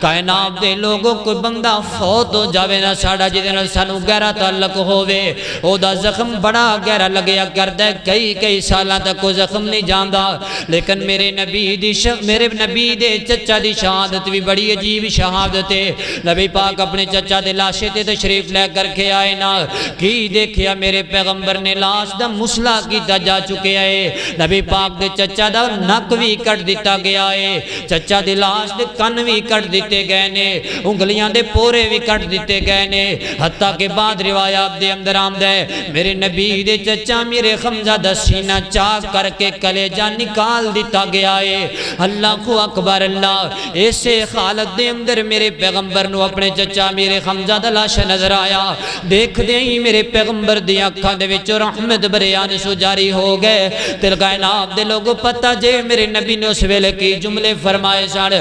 کائنات دے لوگوں کوئی بندہ فوت ہو جاوے نا ساڑا جدے نال سانو گہرا تعلق ہووے, او دا زخم بڑا گہرا لگیا کردا ہے, کئی سالاں تک کوئی زخم نہیں جاندا. لیکن میرے نبی دے چچا دی شہادت بھی بڑی عجیب شہادت ہے. نبی پاک اپنے چچا دے لاشے تے تشریف لے کر کے آئے نا. کی دیکھیا میرے پیغمبر نے لاش دا مسلا کیتا جا چکے آئے. نبی پاک دے چچا دا نک بھی کٹ دیتا گیا ہے, چچا دے لاش دے کن بھی کٹ دیتے گئے نے, انگلیاں دے پورے بھی کٹ دیتے گئے نے. حتیٰ کہ بعد روایات دے اندر آمد ہے میرے نبی دے چچا میرے حمزہ دا سینہ چاک کر کے کلیجہ نکال دیتا گیا ہے. اللہ اکبر اللہ. ایسے حالت دے اندر میرے پیغمبر نو اپنے چچا میرے حمزہ دا لاشا نظر آیا. دیکھ دیں ہی میرے پیغمبر دی اکھاں دے وچ رحمت بھرے آنسو جاری ہو گئے. تل کائنات دے لوگوں پتہ جے میرے نبی نے اس ویلے کی جملے فرمائے سن.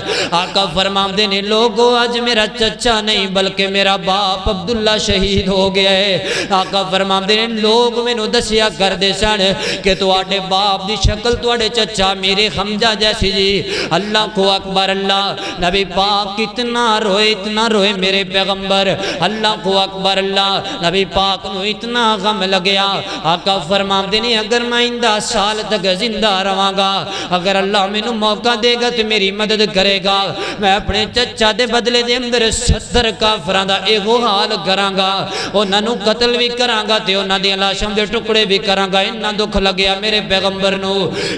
آقا فرماندے نے لوگوں اج میرا چچا نہیں بلکہ میرا باپ عبداللہ شہید ہو گیا ہے. آقا فرماندے نے لوگ مینوں دسیا کر دے سن کہ تواڈے باپ دی شکل تواڈے چچا میرے حمزہ جیسی جی. اللہ اکبر اللہ. نبی پاک اتنا روئے میرے پیغمبر. اللہ اکبر اللہ. نبی پاک نو اتنا غم لگیا. آقا فرماندے نے اگر میں 10 سال تک زندہ رہاں گا, اگر اللہ میں نو موقع دے گا تو میری مدد کرے گا, میں اپنے چچا دے بدلے دے اندر 70 کافراں دا ایہو حال کراں گا, انہاں نو قتل بھی کراں گا تے انہاں دی لاشاں دے ٹکڑے بھی کراں گا. اتنا دکھ لگیا میرے پیغمبر نو.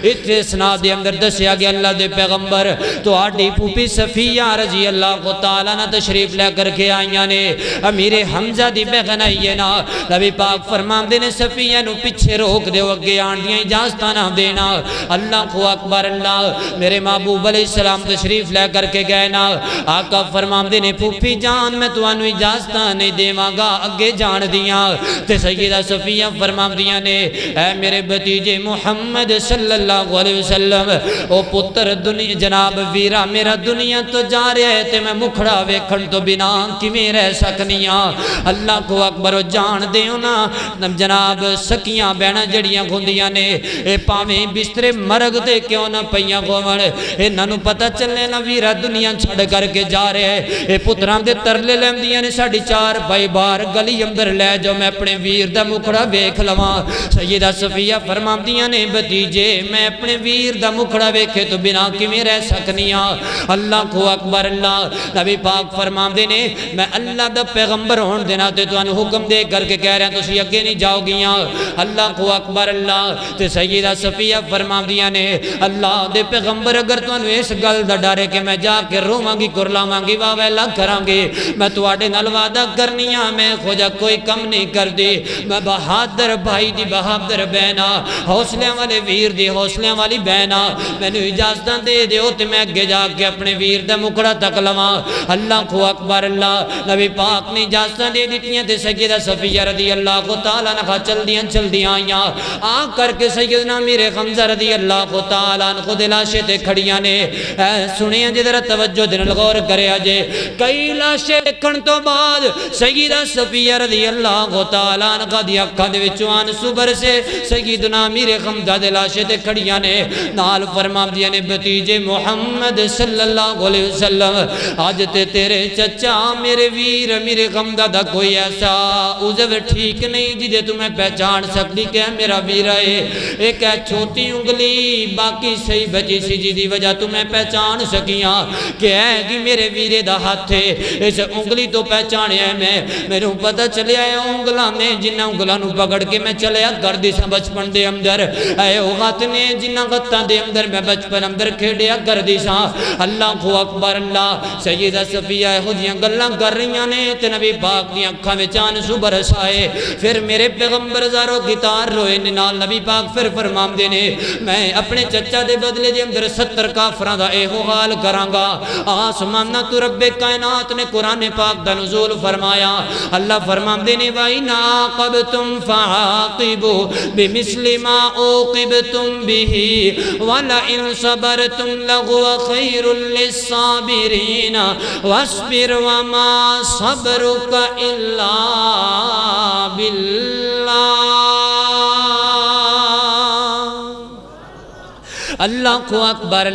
اتنے اسناد دے اندر دسیا گیا اللہ دے پیغمبر تہاڈی پھوپھی صفیہ رضی اللہ تعالیٰ نے تشریف لے کر کے آئیاں نے. امیر حمزہ دی بہن آئی ہے نا. نبی پاک فرماندے نے صفیہ نو پیچھے روک دے, اگے آن دیاں اجازتاں نہ دینا. اللہ اکبر اللہ. میرے محبوب علیہ السلام تشریف لے کر کے گئے نا. آقا فرماندے نے پھوپھی جان میں تانوں اجازتاں نہیں دیواں گا اگے جان دیاں. تے سیدہ صفیہ فرماندیاں نے اے میرے بھتیجے محمد صلی اللہ علیہ وسلم, او پتر دنیا جناب ویرا میرا دنیا تو جا رہا ہے تے میں مکھڑا ویکھن تو بنا کیویں رہ سکنیاں. اللہ اکبر. جان دیو نا جناب سکیاں بہناں جڑیاں ہوندیاں نے اے پاویں بسترے مرگ تے کیوں نہ پیاں ہون, انہاں نوں پتہ چلے نا ویرا دنیا چھڑ کر کے جا رہا ہے. اے پتراں دے ترلے لیندیاں نے ساڈی 4 بھائی بار گلی اندر لے جاؤ میں اپنے ویر دا مکھڑا ویکھ لواں. سیدہ صفیہ فرماندیاں نے بھتیجے میں اپنے ویر دا مکھڑا ویکھے تو بنا کیویں رہ سکنیاں. اللہ اکبر اللہ. نبی پاک فرماندے نے میں اللہ دا پیغمبر ہون دینا تے تو انہوں حکم دے کر کے کہہ رہے ہیں تسی اگے نہیں جاؤ گیاں اللہ کو اکبر اللہ تے سیدہ صفیہ فرما دیا نے اللہ دے پیغمبر اگر تو انہوں اس گل دا ڈارے کہ میں جا کے روماں گی کرلاواں گی واہ ویلا کراں گی میں تو آڑے نال وعدہ کرنیاں میں خوجہ کوئی کم نہیں کر دی میں بہادر بھائی دی بہادر بہنا حوصلے والے ویر دی حوصلے والی بہنا میں نے اجازتاں دے دیو تے میں اگے جا کے اپنے ویر دا مکڑا تک لواں اللہ کو اکبر اللہ نبی پاک نے اجازتاں دے دیتیاں تے سیدہ صفیہ رضی اللہ کو تعالیٰ نہ چل دیاں آئیاں آ کر کے سیدنا میرے حمزہ رضی اللہ کو تعالیٰ نے خود لاشے تے کھڑیاں نے سنیاں جدر توجہ دن غور کرے آجے کئی لاشے کھن تو بعد سیدہ صفیہ رضی اللہ کو تعالیٰ نے قدی اکھا دے وچوان صبر سے سیدنا میرے حمزہ دے لاشے تے کھڑیاں نے نال فرما دیا نے بتیجے محمد صلی اللہ علیہ وسلم آج تے تیرے چچا میرے ویر میرے حمزہ دا کوئی ایسا عزو ٹھیک نہیں جدے تمہیں پہچان سکتی کہ میرا ویر ہے ایک ہے چھوٹی انگلی باقی صحیح بچی سی جی دی وجہ تمہیں پہچان سکیاں کہ ہے کہ میرے ویرے دا ہاتھ ہے اس انگلی تو پہچانے ہیں میرے پتہ چلے آئے انگلہ نے جنہ انگلہ نو پکڑ کے میں چلے آ گردی سے بچپن دے اندر اے غط نے جنہ غطہ دے اندر میں بچپن اندر کھیڑے آ گردی سا اللہ کو اکبر اللہ سیدہ صفیہ خودیاں گلہ کر رہیاں نے تے نبی پاک دی اکھاں میں چان سو برسائے پھر میرے پیغمبر زارو گتار روئے نال نبی پاک پھر فرمام دینے میں اپنے چچا دے بدلے دے اندر 70 کافران دا اے ہو حال کرانگا آسمانہ تو رب کائنات نے قرآن پاک دا نزول فرمایا اللہ فرمام دینے وَإِنْ عَاقَبْتُمْ فَعَاقِبُوا بِمِثْلِ مَا عُوقِبْتُمْ بِهِ وَلَئِنْ صَبَرْتُمْ لَهُوَ خَيْرٌ لِلصَّابِرِينَ وَاصْبِرْ وَمَا صَبْرُكَ إِلَّا بِاللَّهِ اللہ کو اکبر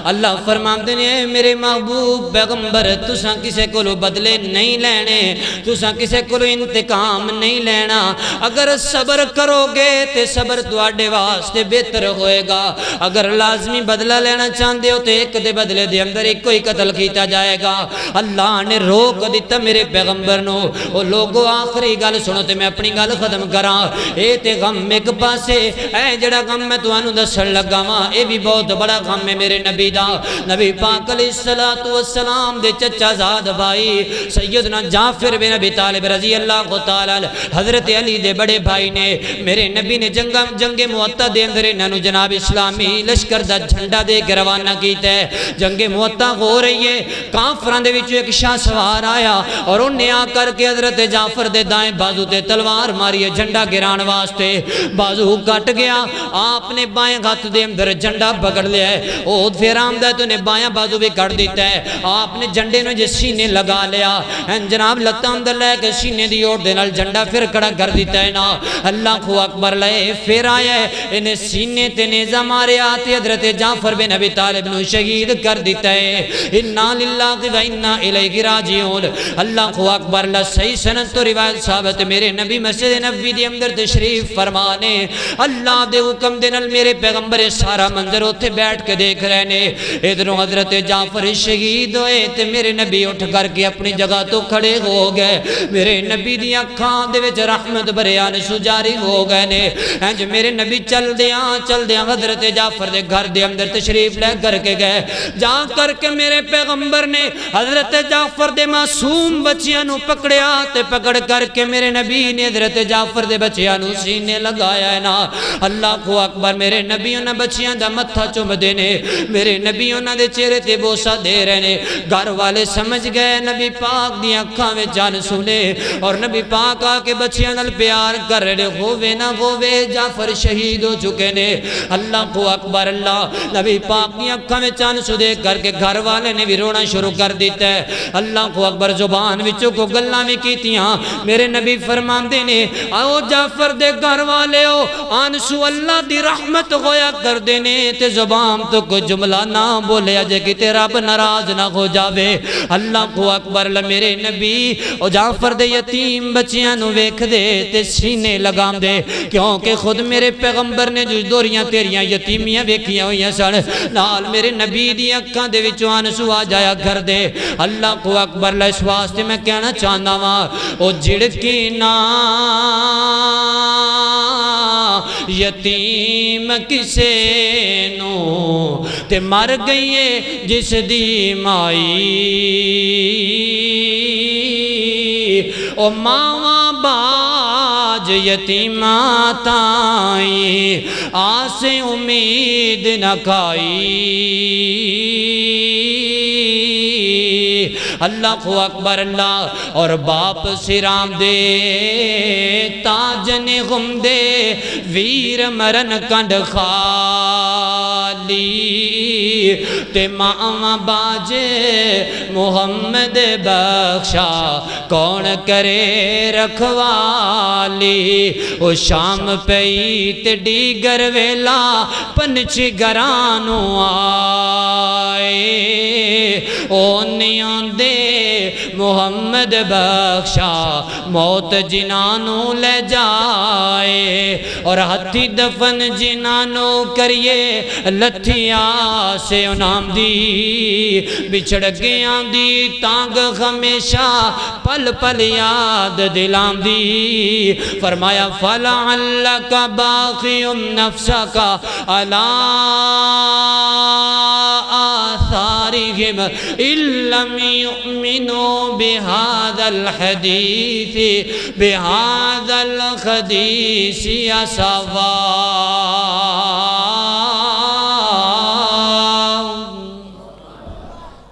اللہ فرمان دینے میرے محبوب پیغمبر تساں کسے کو بدلے نہیں لینے تساں کسے کو انتقام نہیں لینا اگر صبر کرو گے تے صبر تواڈے واسطے بہتر ہوئے گا اگر لازمی بدلہ لینا چاہتے ہو تے ایک دے بدلے دے اندر ایک کوئی قتل کیتا جائے گا اللہ نے روک دیتا میرے پیغمبر نو او لوگو آخری گل سنو تے میں اپنی گل ختم کراں اے تے غم ایک پاسے اے جڑا غم میں توانو دسن لگا ماں اے بھی بہت بڑا غم ہے میرے نبی دا نبی پاک علیہ السلام دے چچا زاد بھائی سیدنا جعفر بن ابی طالب رضی اللہ تعالیٰ حضرت علی دے بڑے بھائی نے میرے نبی نے جنگ معطا دے اندر انہوں جناب اسلامی لشکر دا جھنڈا دے کے روانہ کیتا ہے جنگ معطا ہو رہی ہے کافران دے وچوں ایک شاہ سوار آیا اور انہیں آ کر کے حضرت جعفر دے دائیں بازو تے تلوار ماری جھنڈا گران واسطے بازو کٹ گیا آپ نے بائیں ہاتھ دے اندر جھنڈا پکڑ لیا ہے او پھر آمدہ تو نے بایاں بازو بھی کٹ دیتا ہے آپ نے جھنڈے نے جس سینے لگا لیا جناب لتا اندر لے کے سینے دی اور دے نال جھنڈا پھر کڑا کر دیتا ہے نا اللہ کو اکبر لے پھر آیا ہے انہیں سینے تے نیزہ مارے آتے حضرت جعفر بن ابی طالب نو شہید کر دیتا ہے انا للہ و انا الیہ راجعون اللہ کو اکبر اللہ صحیح سند تو روایت ثابت میرے نبی مسجد نبوی دے اندر تشریف فرمانے اللہ دے حکم دے نال میرے پیغمبر سارا منظر ہوتے بیٹھ کے دیکھ رہے نے ادھروں حضرت جعفر شہید ہوئے تے میرے نبی اٹھ کر کے اپنی جگہ تو کھڑے ہو گئے میرے نبی دی اکھاں دے وچ رحمت بریان سجاری ہو گئے نے جو میرے نبی چل دیاں حضرت جعفر دے گھر دے اندر تشریف لے کر کے گئے جا کر کے میرے پیغمبر نے حضرت جعفر دے معصوم بچیاں نو پکڑیا تے پکڑ کر کے میرے نبی نے حضرت جعفر دے بچیاں نو سینے لگایا ہے نا اللہ کو اکبر میرے نبی انہاں بچیاں دا متھا چوم دینے میرے نبی انہاں دے چہرے تے بوسا دے رہے گھر والے سمجھ گئے نبی پاک دی اکھاں وچ جان سنے اور نبی پاک آ کے بچیاں نال پیار کر رہے ہووے نہ ہووے جعفر شہید ہو چکے نے اللہ کو اکبر اللہ نبی پاک دی اکھاں وچ جان سو دے کر کے گھر والے نے بھی رونا شروع کر دیتا ہے اللہ کو اکبر زبان وچوں کو گلاں وی کیتیاں میرے نبی فرماندے نے آؤ جعفر دے گھر والے ہو انسو اللہ دی رحمت ہویا کر دے نے تے زبان تو کوئی جملہ نہ بولیا جے کہ رب ناراض نہ ہو جاوے اللہ کو اکبر میرے نبی او جعفر دے یتیم بچیاں نو ویکھ دے تے سینے لگام دے کیونکہ خود میرے پیغمبر نے جو دوریاں تیریاں یتیمیاں ویکھیاں ہوئیاں سن نال میرے نبی دی اکھاں دے وچوں آنسو آ جایا کر دے اللہ کو اکبر اس واسطے میں کہنا چاہنا وا او جھڑکی نا یتیم کسے نو تے مر گئی ہے جس دی مائی او ماواں باج یتیماں تائیں آس امید نہ کھائی اللہ کو اکبر اللہ اور باپ سرام دے تاجن غم دے ویر مرن کنڈ خالی تے ماں باجے محمد بخشا کون کرے رکھوالی او شام پئی تے ڈیگر ویلا پنچھی گرانو آئے او نیاں دے محمد بخشا موت جنانو لے جائے اور ہتھی دفن جنانو کریے لتھیا سے انام دی بچھڑ گیا دی تانگ ہمیشہ پل پل یاد دلام دی فرمایا فَلَعَلَّكَ بَاخِعٌ نَفْسَكَ عَلَىٰ آثَارِهِمْ إِن لَّمْ يُؤْمِنُوا بِهَذَا الْحَدِيثِ أَسَفًا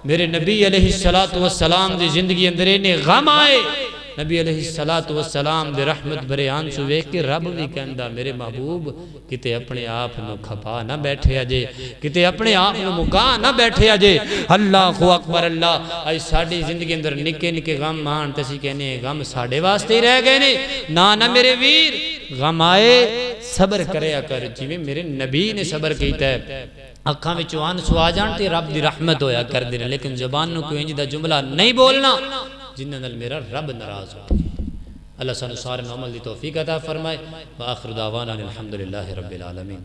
میرے نبی علیہ السلام دی زندگی اندرے نے غم آئے نبی علیہ السلام دے رحمت برے آنسو ویکھ کے رب بھی کہندا میرے محبوب کتے اپنے آپ نو کھپا نہ بیٹھے آجے کتے اپنے آپ نو مکا نہ بیٹھے آجے اللہ اکبر اللہ آئی ساڑھی زندگی اندر نکے نکے غم مان تسی کہنے غم ساڑھے واسطے ہی رہ گئے نے نہ میرے ویر غم آئے صبر کرے کر جی میرے نبی نے صبر کیتا ہے اکھاں میں چوان سو آ جانتے رب دی رحمت ہویا کر دینا لیکن زبان نو کوئی انجدہ جملہ نہیں بولنا جنہ نل میرا رب ناراض ہو اللہ سانو سارے عمل دی توفیق عطا فرمائے وآخر دعوانا الحمدللہ رب العالمین